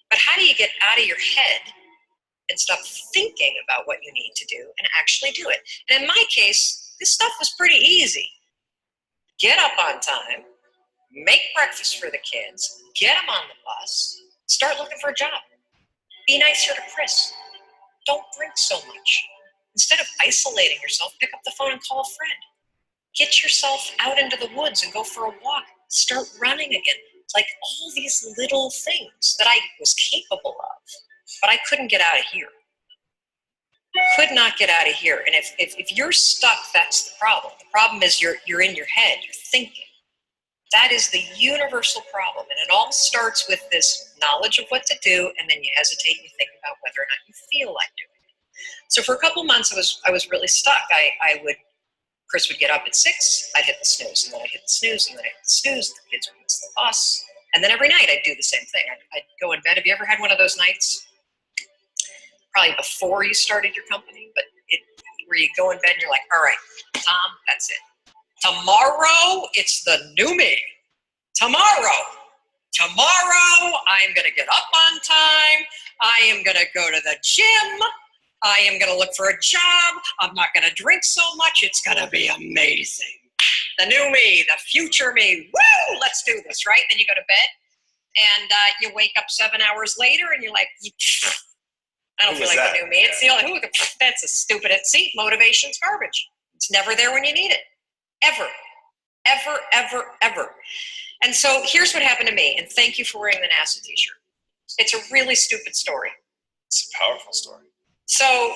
But how do you get out of your head and stop thinking about what you need to do and actually do it. And in my case, this stuff was pretty easy. Get up on time, make breakfast for the kids, get them on the bus, start looking for a job. Be nicer to Chris. Don't drink so much. Instead of isolating yourself, pick up the phone and call a friend. Get yourself out into the woods and go for a walk. Start running again. Like all these little things that I was capable of, but I couldn't get out of here. Could not get out of here. And if you're stuck, that's the problem. The problem is you're in your head, you're thinking. That is the universal problem. And it all starts with this knowledge of what to do, and then you hesitate and you think about whether or not you feel like doing it. So for a couple months, I was really stuck. Chris would get up at 6, I'd hit the snooze, and then I'd hit the snooze, and then I'd hit the snooze, the kids would miss the bus. And then every night I'd do the same thing. I'd go in bed. Have you ever had one of those nights? Probably before you started your company, but where you go in bed and you're like, all right, Tom, that's it. Tomorrow, it's the new me. Tomorrow, I'm going to get up on time. I am going to go to the gym. I am going to look for a job. I'm not going to drink so much. It's going to be amazing. The new me, the future me. Woo! Let's do this, right? Then you go to bed, and you wake up 7 hours later, and you're like, I don't feel like the new me. It's the only, that's a stupid, see, motivation's garbage. It's never there when you need it. Ever, ever, ever, ever. And so here's what happened to me, and thank you for wearing the NASA t-shirt. It's a really stupid story. It's a powerful story. So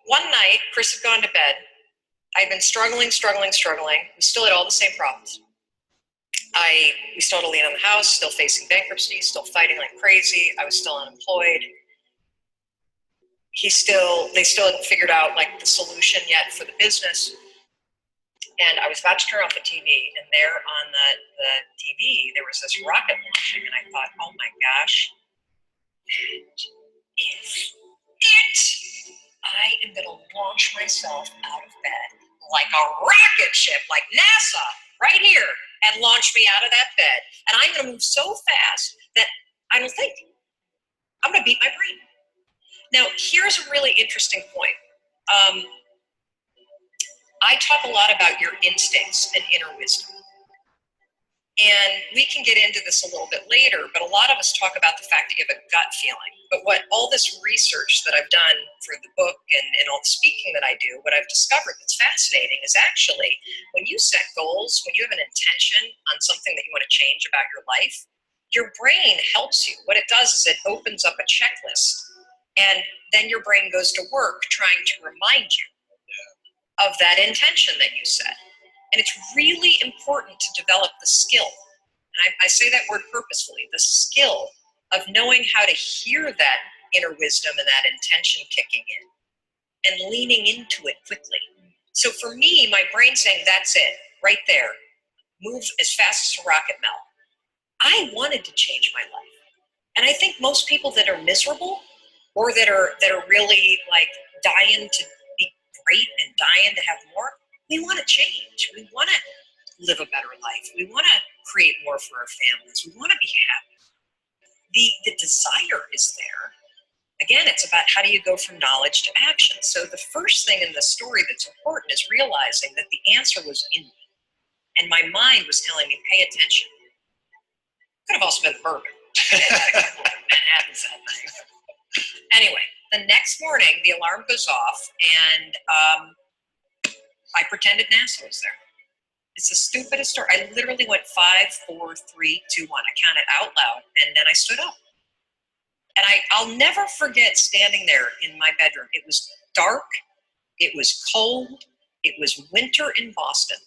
one night, Chris had gone to bed. I'd been struggling. We still had all the same problems. We still had a lien on the house, still facing bankruptcy, still fighting like crazy. I was still unemployed. They still hadn't figured out like the solution yet for the business. And I was about to turn off the TV, and there on the TV, there was this rocket launching, and I thought, oh my gosh, that is it. I am going to launch myself out of bed like a rocket ship, like NASA, right here, and launch me out of that bed. And I'm going to move so fast that I don't think. I'm going to beat my brain. Now, here's a really interesting point. I talk a lot about your instincts and inner wisdom. And we can get into this a little bit later, but a lot of us talk about the fact that you have a gut feeling. But what all this research that I've done for the book and all the speaking that I do, what I've discovered that's fascinating is actually when you set goals, when you have an intention on something that you want to change about your life, your brain helps you. What it does is it opens up a checklist, and then your brain goes to work trying to remind you of that intention that you set. And it's really important to develop the skill. And I say that word purposefully, the skill of knowing how to hear that inner wisdom and that intention kicking in and leaning into it quickly. So for me, my brain saying, that's it, right there. Move as fast as a rocket, Mel. I wanted to change my life. And I think most people that are miserable or that are really like dying to be great and dying to have more, we want to change. We want to live a better life. We want to create more for our families. We want to be happy. The desire is there. Again, it's about how do you go from knowledge to action. So the first thing in the story that's important is realizing that the answer was in me. And my mind was telling me, pay attention. Could have also been bourbon. Manhattan's that night. Anyway, the next morning, the alarm goes off, and I pretended NASA was there. It's the stupidest story. I literally went 5, 4, 3, 2, 1. I counted out loud, and then I stood up. And I'll never forget standing there in my bedroom. It was dark. It was cold. It was winter in Boston.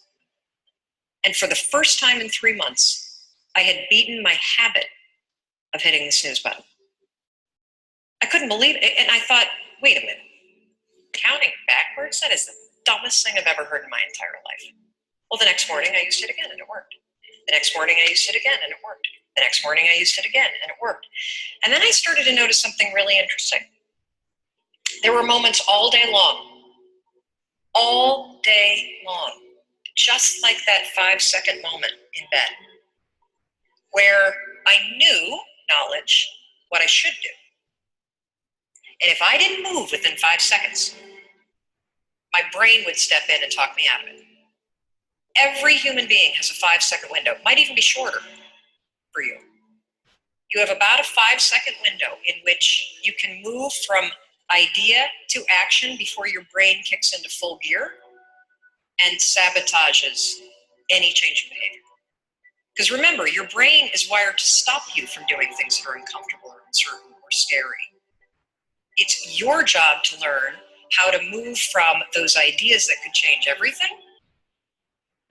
And for the first time in 3 months, I had beaten my habit of hitting the snooze button. I couldn't believe it. And I thought, wait a minute. Counting backwards? That is the dumbest thing I've ever heard in my entire life. Well, the next morning I used it again and it worked. The next morning I used it again and it worked. The next morning I used it again and it worked. And then I started to notice something really interesting. There were moments all day long, just like that 5-second moment in bed, where I knew knowledge what I should do. And if I didn't move within 5 seconds, my brain would step in and talk me out of it. Every human being has a 5-second window. It might even be shorter for you. You have about a 5-second window in which you can move from idea to action before your brain kicks into full gear and sabotages any change in behavior. Because remember, your brain is wired to stop you from doing things that are uncomfortable or uncertain or scary. It's your job to learn how to move from those ideas that could change everything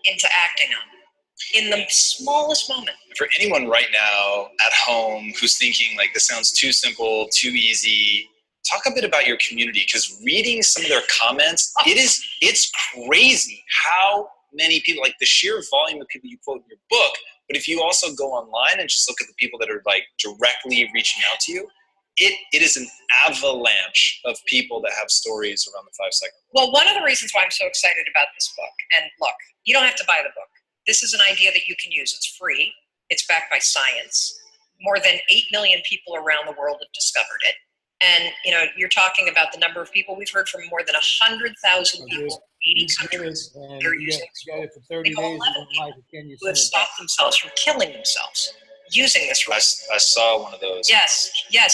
into acting on them in the smallest moment. For anyone right now at home who's thinking like this sounds too simple, too easy, talk a bit about your community, because reading some of their comments, it's crazy how many people, like the sheer volume of people you quote in your book, but if you also go online and just look at the people that are like directly reaching out to you, it is an avalanche of people that have stories around the 5 seconds. Well, one of the reasons why I'm so excited about this book, and look, you don't have to buy the book. This is an idea that you can use. It's free. It's backed by science. More than 8 million people around the world have discovered it. And, you know, you're talking about the number of people. We've heard from more than 100,000 people in 80 countries. They're using this tool. it for 30 We've got days 11 life, people can you who have send it back? stopped themselves from killing themselves using this tool. I saw one of those. Yes.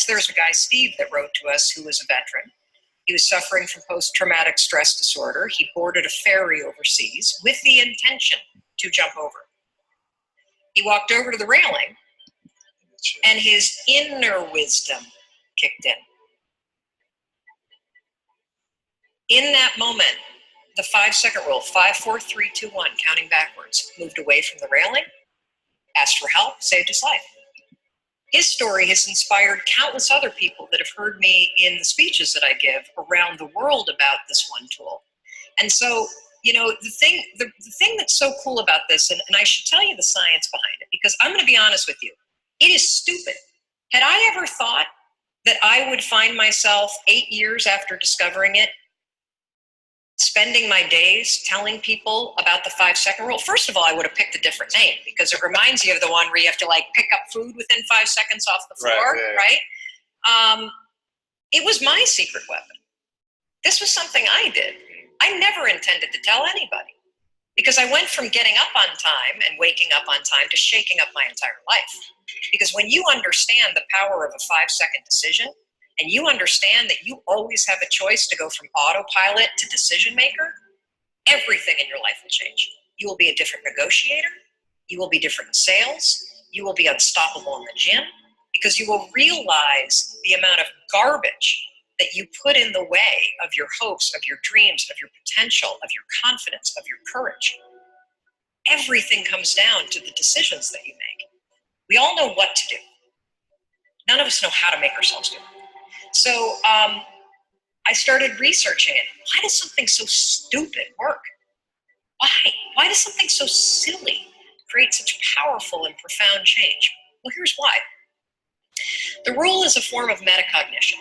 There's a guy, Steve, that wrote to us who was a veteran. He was suffering from post-traumatic stress disorder. He boarded a ferry overseas with the intention to jump over. He walked over to the railing, and his inner wisdom kicked in. In that moment, the 5-second rule, 5, 4, 3, 2, 1, counting backwards, moved away from the railing, asked for help, saved his life. His story has inspired countless other people that have heard me in the speeches that I give around the world about this one tool. And so, you know, the thing that's so cool about this, and I should tell you the science behind it, because I'm going to be honest with you, it is stupid. Had I ever thought that I would find myself 8 years after discovering it, spending my days telling people about the 5-second rule? First of all, I would have picked a different name, because it reminds you of the one where you have to like pick up food within 5 seconds off the floor, right? It was my secret weapon. This was something I did. I never intended to tell anybody, because I went from getting up on time and waking up on time to shaking up my entire life. Because when you understand the power of a 5-second decision, and you understand that you always have a choice to go from autopilot to decision maker, everything in your life will change. You will be a different negotiator. You will be different in sales. You will be unstoppable in the gym, because you will realize the amount of garbage that you put in the way of your hopes, of your dreams, of your potential, of your confidence, of your courage. Everything comes down to the decisions that you make. We all know what to do. None of us know how to make ourselves do it. So I started researching it. Why does something so stupid work? Why? Why does something so silly create such powerful and profound change? Well, here's why. The rule is a form of metacognition.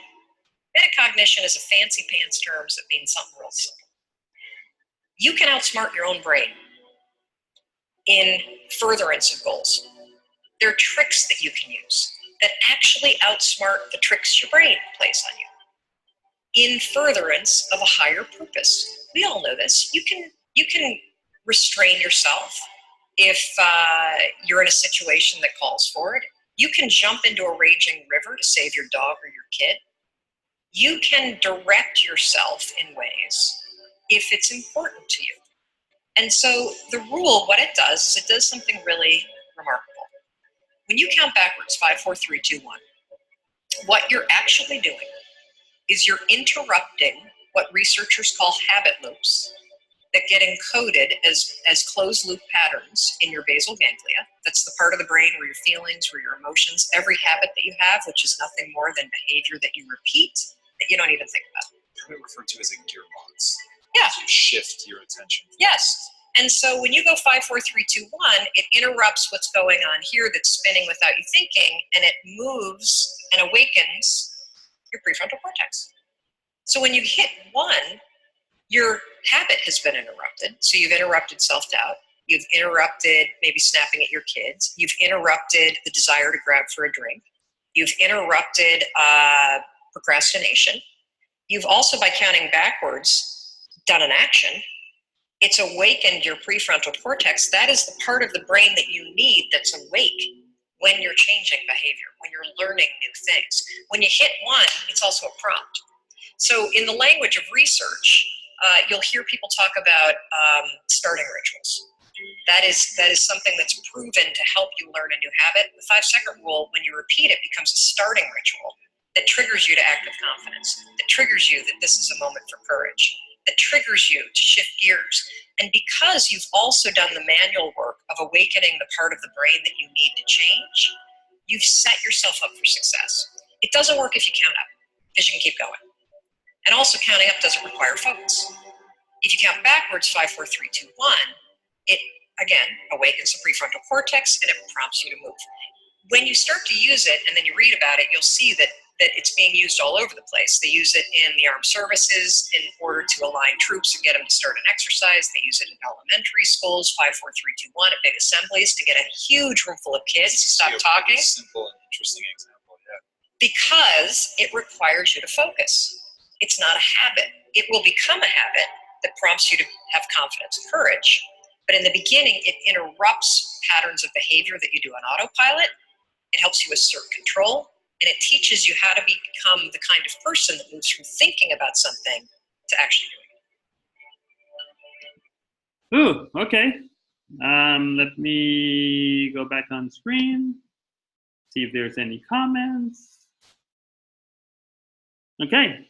Metacognition is a fancy pants term that means something real simple. You can outsmart your own brain in furtherance of goals. There are tricks that you can use that actually outsmart the tricks your brain plays on you in furtherance of a higher purpose. We all know this. You can restrain yourself if you're in a situation that calls for it. You can jump into a raging river to save your dog or your kid. You can direct yourself in ways if it's important to you. And so the rule, what it does is it does something really remarkable. When you count backwards, 5, 4, 3, 2, 1, what you're actually doing is you're interrupting what researchers call habit loops that get encoded as closed loop patterns in your basal ganglia. That's the part of the brain where your feelings, where your emotions, every habit that you have, which is nothing more than behavior that you repeat that you don't even think about. Probably referred to as a gearbox. Yeah. You shift your attention. Yes. And so when you go 5, 4, 3, 2, 1, it interrupts what's going on here that's spinning without you thinking, and it moves and awakens your prefrontal cortex. So when you hit 1, your habit has been interrupted. So you've interrupted self-doubt. You've interrupted maybe snapping at your kids. You've interrupted the desire to grab for a drink. You've interrupted procrastination. You've also, by counting backwards, done an action. It's awakened your prefrontal cortex. That is the part of the brain that you need that's awake when you're changing behavior, when you're learning new things. When you hit one, it's also a prompt. So in the language of research, you'll hear people talk about starting rituals. That is something that's proven to help you learn a new habit. The 5-second rule, when you repeat it, becomes a starting ritual that triggers you to act with confidence, that triggers you that this is a moment for courage, that triggers you to shift gears. And because you've also done the manual work of awakening the part of the brain that you need to change, you've set yourself up for success. It doesn't work if you count up, because you can keep going. And also counting up doesn't require focus. If you count backwards, 5, 4, 3, 2, 1, it, again, awakens the prefrontal cortex and it prompts you to move. When you start to use it and then you read about it, you'll see that it's being used all over the place. They use it in the armed services in order to align troops and get them to start an exercise. They use it in elementary schools, 5, 4, 3, 2, 1, at big assemblies to get a huge room full of kids to stop talking. Simple and interesting example, yeah. Because it requires you to focus. It's not a habit. It will become a habit that prompts you to have confidence and courage. But in the beginning, it interrupts patterns of behavior that you do on autopilot. It helps you assert control, and it teaches you how to become the kind of person that moves from thinking about something to actually doing it. Ooh, okay. Let me go back on screen, see if there's any comments. Okay.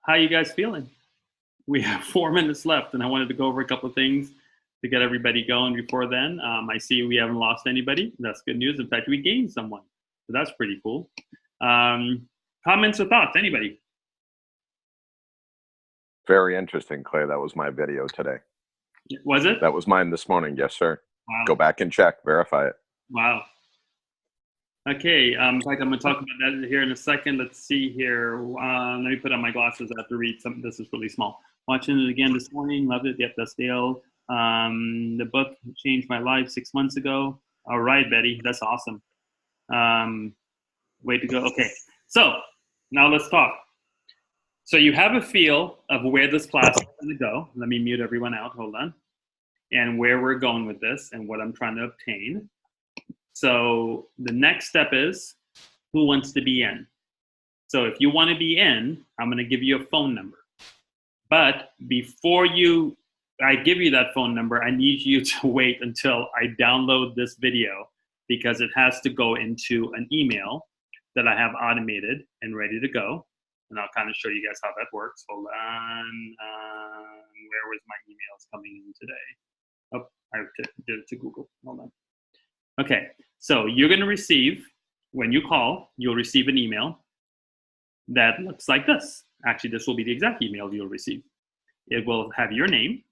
How you guys feeling? We have 4 minutes left, and I wanted to go over a couple of things to get everybody going before then. I see we haven't lost anybody. That's good news. In fact, we gained someone, so that's pretty cool. Comments or thoughts? Anybody? Very interesting, Clay. That was my video today. Was it? That was mine this morning. Yes, sir. Wow. Go back and check, verify it. Wow. Okay, in fact, I'm going to talk about that here in a second. Let's see here. Let me put on my glasses. I have to read something. This is really small. Watching it again this morning. Loved it. Yep, that's Dale. The book changed my life 6 months ago. All right, Betty. That's awesome. Way to go. Okay, so now let's talk. So you have a feel of where this class is going to go. Let me mute everyone out. Hold on. And where we're going with this and what I'm trying to obtain. So the next step is who wants to be in. So if you want to be in, I'm going to give you a phone number. But before I give you that phone number, I need you to wait until I download this video because it has to go into an email that I have automated and ready to go. And I'll kind of show you guys how that works. Hold on. Where was my emails coming in today? Oh, I did it to Google. Hold on. Okay, so you're going to receive, when you call, you'll receive an email that looks like this. Actually, this will be the exact email you'll receive. It will have your name,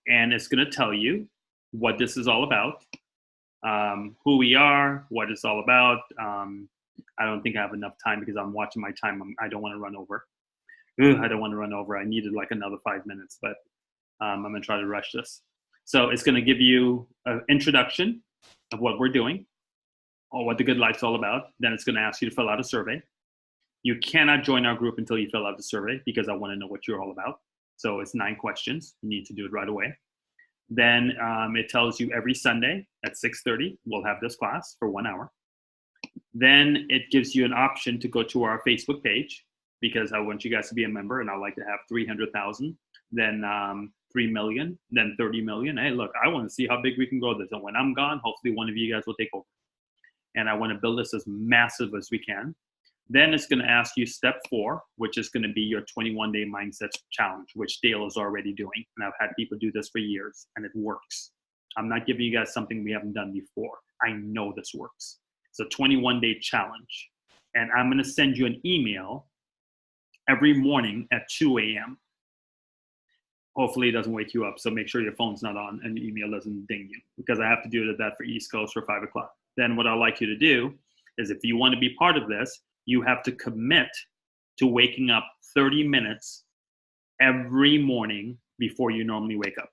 and it's going to tell you what this is all about, who we are, what it's all about. I don't think I have enough time because I'm watching my time. I don't want to run over. I don't want to run over. I needed like another 5 minutes, but I'm going to try to rush this. So it's going to give you an introduction of what we're doing or what the Good Life's all about. Then it's going to ask you to fill out a survey. You cannot join our group until you fill out the survey because I want to know what you're all about. So it's 9 questions. You need to do it right away. Then it tells you every Sunday at 6:30, we'll have this class for 1 hour. Then it gives you an option to go to our Facebook page because I want you guys to be a member and I'd like to have 300,000, then 3 million, then 30 million. Hey, look, I want to see how big we can grow this. And when I'm gone, hopefully one of you guys will take over. And I want to build this as massive as we can. Then it's going to ask you step 4, which is going to be your 21-day mindset challenge, which Dale is already doing. And I've had people do this for years, and it works. I'm not giving you guys something we haven't done before. I know this works. It's a 21-day challenge. And I'm going to send you an email every morning at 2 a.m. Hopefully it doesn't wake you up, so make sure your phone's not on and the email doesn't ding you because I have to do that for East Coast for 5 o'clock. Then what I'd like you to do is if you want to be part of this, you have to commit to waking up 30 minutes every morning before you normally wake up.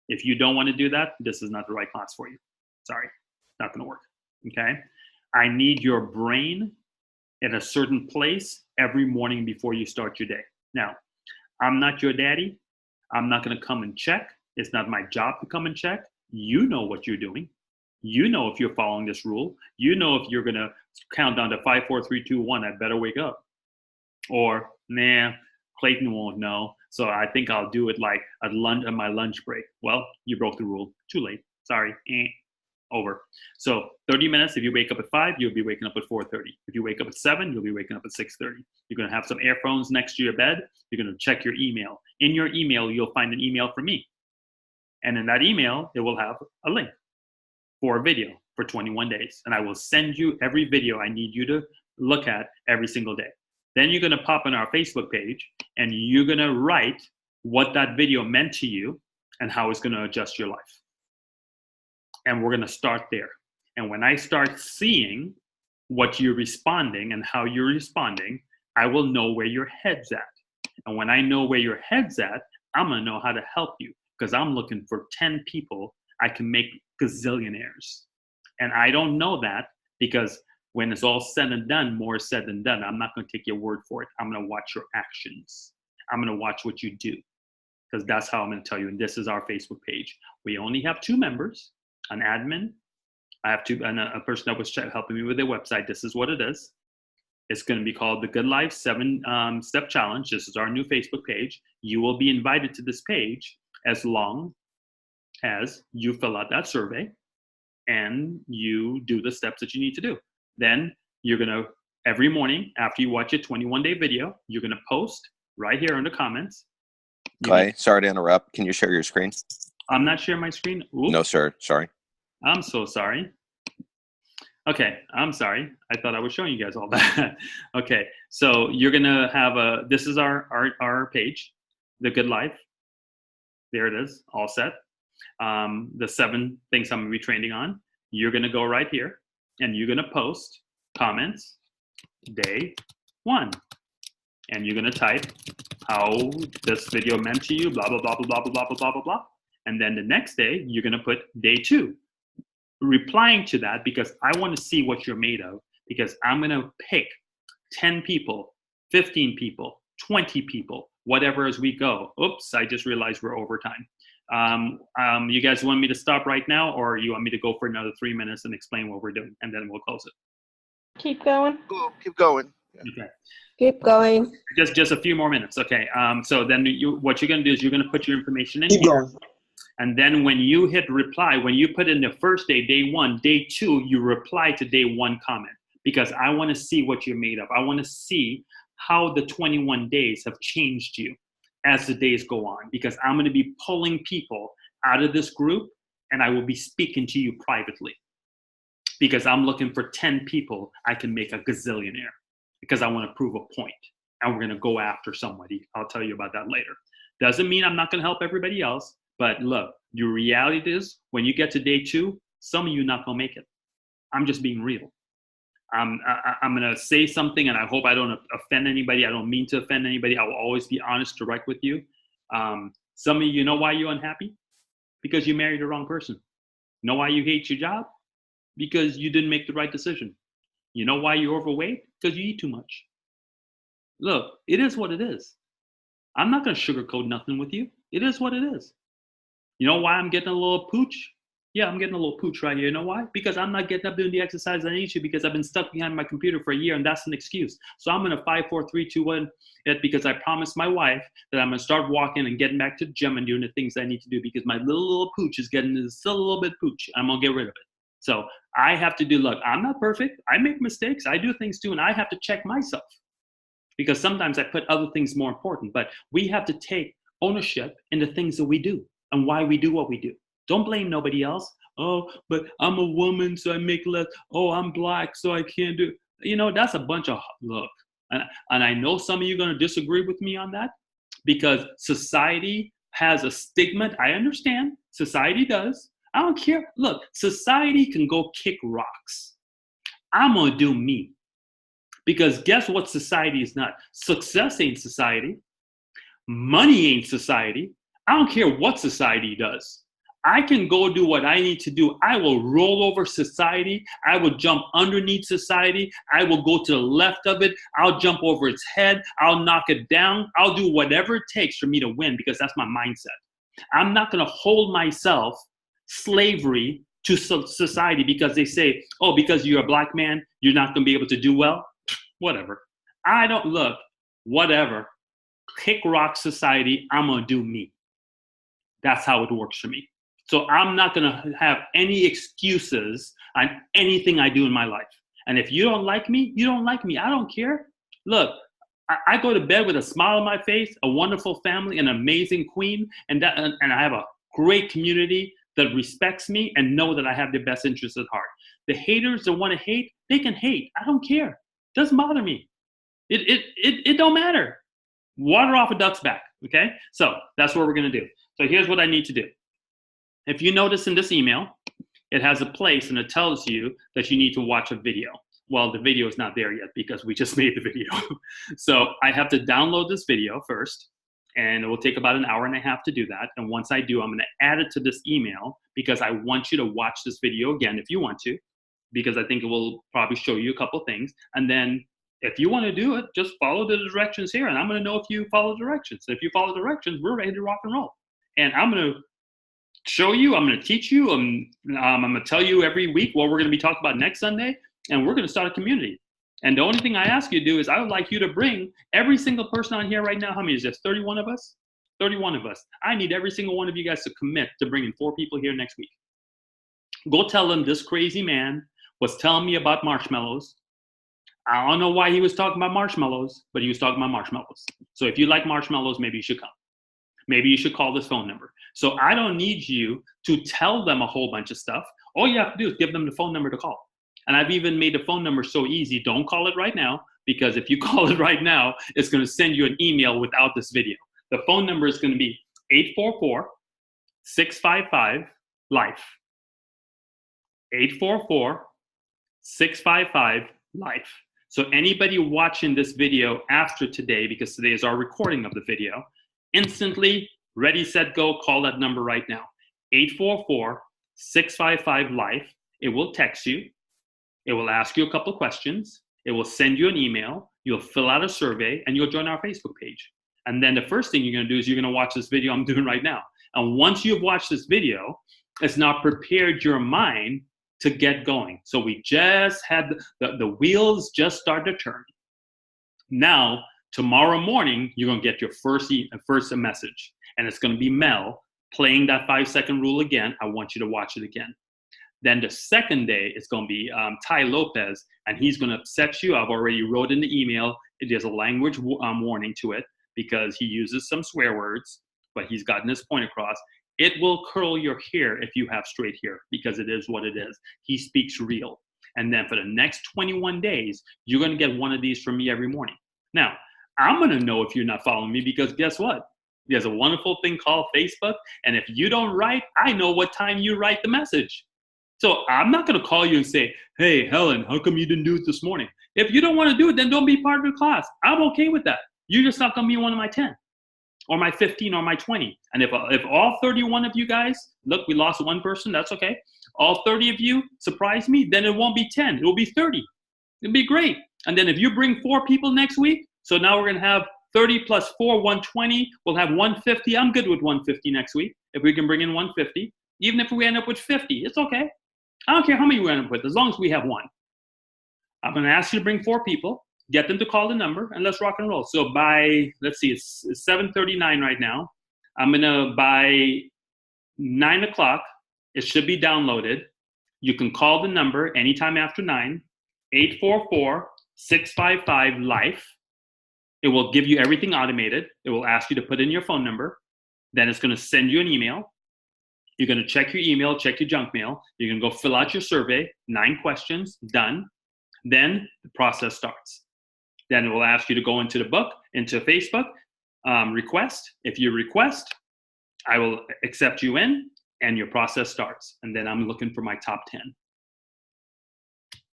If you don't want to do that, this is not the right class for you. Sorry, not going to work, okay? I need your brain at a certain place every morning before you start your day. Now, I'm not your daddy. I'm not going to come and check. It's not my job to come and check. You know what you're doing. You know if you're following this rule. You know if you're going to count down to 5, 4, 3, 2, 1, I better wake up. Or, nah, Clayton won't know. So I think I'll do it like at my lunch break. Well, you broke the rule. Too late. Sorry. Over. So 30 minutes, if you wake up at 5, you'll be waking up at 4:30. If you wake up at 7, you'll be waking up at 6:30. You're going to have some earphones next to your bed. You're going to check your email. In your email, you'll find an email from me. And in that email, it will have a link for a video for 21 days. And I will send you every video I need you to look at every single day. Then you're going to pop on our Facebook page and you're going to write what that video meant to you and how it's going to adjust your life. And we're going to start there. And when I start seeing what you're responding and how you're responding, I will know where your head's at. And when I know where your head's at, I'm going to know how to help you, because I'm looking for 10 people I can make gazillionaires. And I don't know that because when it's all said and done, more is said than done. I'm not going to take your word for it. I'm going to watch your actions. I'm going to watch what you do, because that's how I'm going to tell you. And this is our Facebook page. We only have 2 members, an admin. I have 2, and a person that was helping me with their website. This is what it is. It's going to be called the Good Life 7-Step Challenge. This is our new Facebook page. You will be invited to this page as long as you fill out that survey and you do the steps that you need to do. Then you're going to, every morning after you watch a 21-day video, you're going to post right here in the comments. Clay, sorry to interrupt. Can you share your screen? I'm not sharing my screen. Oops. No, sir. Sorry. I'm so sorry. Okay, I'm sorry. I thought I was showing you guys all that. Okay, so you're going to have this is our page, The Good Life. There it is, all set. The 7 things I'm going to be training on. You're going to go right here and you're going to post comments, day 1. And you're going to type how this video meant to you, blah, blah, blah, blah, blah, blah, blah, blah, blah, blah. And then the next day, you're going to put day 2. Replying to that, because I want to see what you're made of, because I'm going to pick 10 people, 15 people, 20 people, whatever as we go. Oops, I just realized we're over time. You guys want me to stop right now, or you want me to go for another 3 minutes and explain what we're doing, and then we'll close it? Keep going. Keep going. Okay. Keep going. Just a few more minutes. Okay. So then what you're going to do is you're going to put your information in Keep here. going. And then when you hit reply, when you put in the first day, day 1, day 2, you reply to day 1 comment, because I want to see what you're made of. I want to see how the 21 days have changed you as the days go on, because I'm going to be pulling people out of this group and I will be speaking to you privately, because I'm looking for 10 people I can make a gazillionaire, because I want to prove a point, and we're going to go after somebody. I'll tell you about that later. Doesn't mean I'm not going to help everybody else. But look, the reality is when you get to day 2, some of you not going to make it. I'm just being real. I'm going to say something, and I hope I don't offend anybody. I don't mean to offend anybody. I will always be honest, direct with you. Some of you know why you're unhappy? Because you married the wrong person. You know why you hate your job? Because you didn't make the right decision. You know why you're overweight? Because you eat too much. Look, it is what it is. I'm not going to sugarcoat nothing with you. It is what it is. You know why I'm getting a little pooch? Yeah, I'm getting a little pooch right here. You know why? Because I'm not getting up doing the exercise I need to, because I've been stuck behind my computer for a year, and that's an excuse. So I'm going to 5, 4, 3, 2, 1 it, because I promised my wife that I'm going to start walking and getting back to the gym and doing the things I need to do, because my little pooch is getting still a little bit pooch. I'm going to get rid of it. So I have to do, look, I'm not perfect. I make mistakes. I do things too, and I have to check myself, because sometimes I put other things more important. But we have to take ownership in the things that we do and why we do what we do. Don't blame nobody else. Oh, but I'm a woman, so I make less. Oh, I'm black, so I can't do. You know, that's a bunch of look. And I know some of you are going to disagree with me on that, because society has a stigma. I understand. Society does. I don't care. Look, society can go kick rocks. I'm going to do me. Because guess what society is not? Success ain't society. Money ain't society. I don't care what society does. I can go do what I need to do. I will roll over society. I will jump underneath society. I will go to the left of it. I'll jump over its head. I'll knock it down. I'll do whatever it takes for me to win because that's my mindset. I'm not going to hold myself slavery to society because they say, oh, because you're a black man, you're not going to be able to do well. Whatever. I don't look, whatever. Kick rock society, I'm going to do me. That's how it works for me. So I'm not going to have any excuses on anything I do in my life. And if you don't like me, you don't like me. I don't care. Look, I go to bed with a smile on my face, a wonderful family, an amazing queen, and I have a great community that respects me and know that I have their best interests at heart. The haters that want to hate, they can hate. I don't care. Doesn't bother me. It don't matter. Water off a duck's back, okay? So that's what we're going to do. So here's what I need to do. If you notice in this email, it has a place and it tells you that you need to watch a video. Well, the video is not there yet because we just made the video. So I have to download this video first, and it will take about an hour and a half to do that. And once I do, I'm going to add it to this email because I want you to watch this video again if you want to, because I think it will probably show you a couple things. And then if you want to do it, just follow the directions here, and I'm going to know if you follow directions. If you follow directions, we're ready to rock and roll. And I'm going to show you, I'm going to teach you, I'm going to tell you every week what we're going to be talking about next Sunday, and we're going to start a community. And the only thing I ask you to do is I would like you to bring every single person on here right now. How many is this? 31 of us? 31 of us. I need every single one of you guys to commit to bringing 4 people here next week. Go tell them this crazy man was telling me about marshmallows. I don't know why he was talking about marshmallows, but he was talking about marshmallows. So if you like marshmallows, maybe you should come. Maybe you should call this phone number. So I don't need you to tell them a whole bunch of stuff. All you have to do is give them the phone number to call. And I've even made the phone number so easy. Don't call it right now, because if you call it right now, it's going to send you an email without this video. The phone number is going to be 844-655-LIFE. 844-655-LIFE. So anybody watching this video after today, because today is our recording of the video, instantly, ready, set, go, call that number right now. 844-655-LIFE. It will text you. It will ask you a couple of questions. It will send you an email. You'll fill out a survey, and you'll join our Facebook page. And then the first thing you're going to do is you're going to watch this video I'm doing right now. And once you've watched this video, it's now prepared your mind to get going. So we just had the wheels just start to turn. Now, tomorrow morning, you're going to get your first message. And it's going to be Mel playing that 5-second rule again. I want you to watch it again. Then the second day, it's going to be Ty Lopez, and he's going to upset you. I've already wrote in the email. There's a language warning to it because he uses some swear words, but he's gotten his point across. It will curl your hair if you have straight hair because it is what it is. He speaks real. And then for the next 21 days, you're going to get one of these from me every morning. Now, I'm going to know if you're not following me because guess what? There's a wonderful thing called Facebook. And if you don't write, I know what time you write the message. So I'm not going to call you and say, hey, Helen, how come you didn't do it this morning? If you don't want to do it, then don't be part of the class. I'm okay with that. You're just not going to be one of my 10 or my 15 or my 20. And if all 31 of you guys, look, we lost one person, that's okay. All 30 of you surprise me, then it won't be 10. It will be 30. It'll be great. And then if you bring 4 people next week, so now we're going to have 30 plus 4, 120. We'll have 150. I'm good with 150 next week if we can bring in 150. Even if we end up with 50, it's okay. I don't care how many we end up with, as long as we have 1. I'm going to ask you to bring 4 people, get them to call the number, and let's rock and roll. So by, let's see, it's 7:39 right now. I'm going to, by 9 o'clock, it should be downloaded. You can call the number anytime after 9, 844-655-LIFE. It will give you everything automated. It will ask you to put in your phone number. Then it's going to send you an email. You're going to check your email, check your junk mail. You're going to go fill out your survey, 9 questions, done. Then the process starts. Then it will ask you to go into the book, into Facebook, request. If you request, I will accept you in, and your process starts. And then I'm looking for my top 10.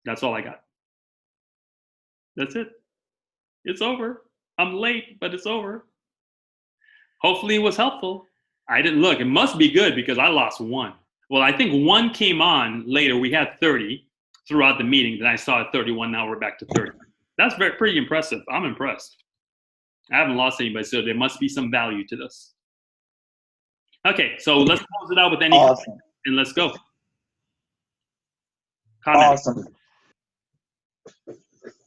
That's all I got. That's it. It's over. I'm late, but it's over. Hopefully it was helpful. I didn't look. It must be good because I lost one. Well, I think one came on later. We had 30 throughout the meeting. Then I saw 31. Now we're back to 30. That's pretty impressive. I'm impressed. I haven't lost anybody, so there must be some value to this. Okay, so let's close it out with any Awesome. and let's go. Comment.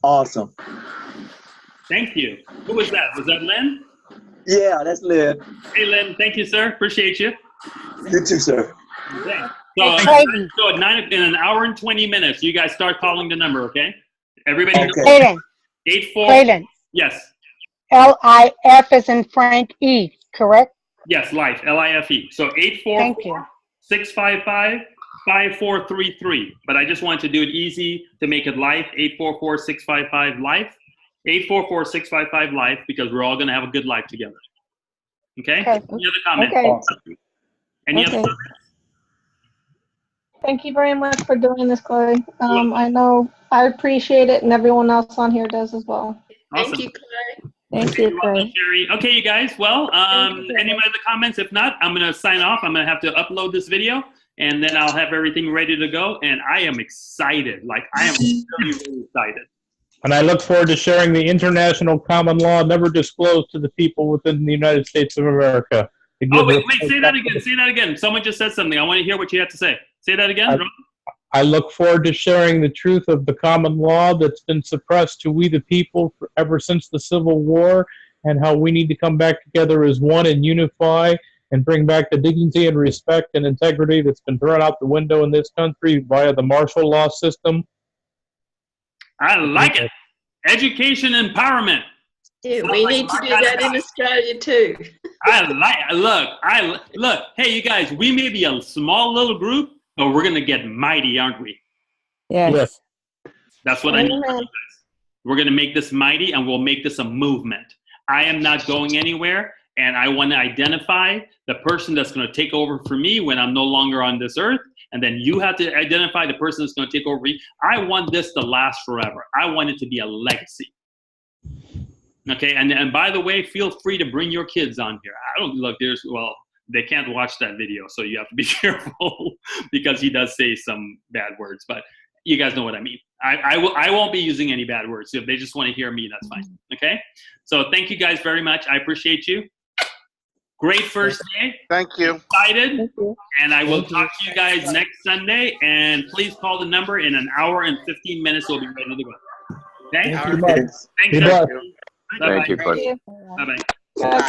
Awesome. Thank you. Who was that? Was that Lynn? Yeah, that's Lynn. Hey, Lynn. Thank you, sir. Appreciate you. You too, sir. Okay. So, Clayton. so in an hour and 20 minutes, you guys start calling the number, okay? Everybody Okay. knows. Clayton, 84. Clayton, Yes. LIF is in Frank E, correct? Yes, life. LIFE. So Thank you. 844-655-5433. But I just wanted to do it easy to make it life. 844-655-LIFE. 844-655-LIFE because we're all going to have a good life together. Okay? Okay. Any other comments? Okay. Any other Okay. comments? Thank you very much for doing this, Chloe. I know I appreciate it, and everyone else on here does as well. Awesome. Thank you, Clay. Thank You're you, welcome, Chloe. Sherry. Okay, you guys. Well, Thank you. any other comments? If not, I'm going to sign off. I'm going to have to upload this video, and then I'll have everything ready to go. And I am excited. Like, I am really, really excited. And I look forward to sharing the international common law never disclosed to the people within the United States of America. To give Oh, wait, it- say that again. Say that again. Someone just said something. I want to hear what you have to say. Say that again. Ron. I look forward to sharing the truth of the common law that's been suppressed to we the people ever since the Civil War, and how we need to come back together as one and unify and bring back the dignity and respect and integrity that's been thrown out the window in this country via the martial law system. I like it. Education empowerment. Yeah, we need to do that in Australia too. Look. Hey, you guys, we may be a small little group, but we're going to get mighty, aren't we? Yes. That's what I need from you Amen. guys. We're going to make this mighty, and we'll make this a movement. I am not going anywhere, and I want to identify the person that's going to take over for me when I'm no longer on this earth, and then you have to identify the person that's going to take over me. I want this to last forever. I want it to be a legacy. Okay, and by the way, feel free to bring your kids on here. I don't look, they can't watch that video, so you have to be careful because he does say some bad words, but you guys know what I mean. I won't be using any bad words. So if they just want to hear me, that's fine. Okay? So thank you guys very much. I appreciate you. Great first day. Thank you. Excited. Thank you. And I will talk to you guys next Sunday. And please call the number in an hour and 15 minutes. We'll be ready to go. Okay? Thank you much. Thanks, Good guys. luck. Bye-bye. Thank you, Cliff. Thank you. Bye-bye. Bye.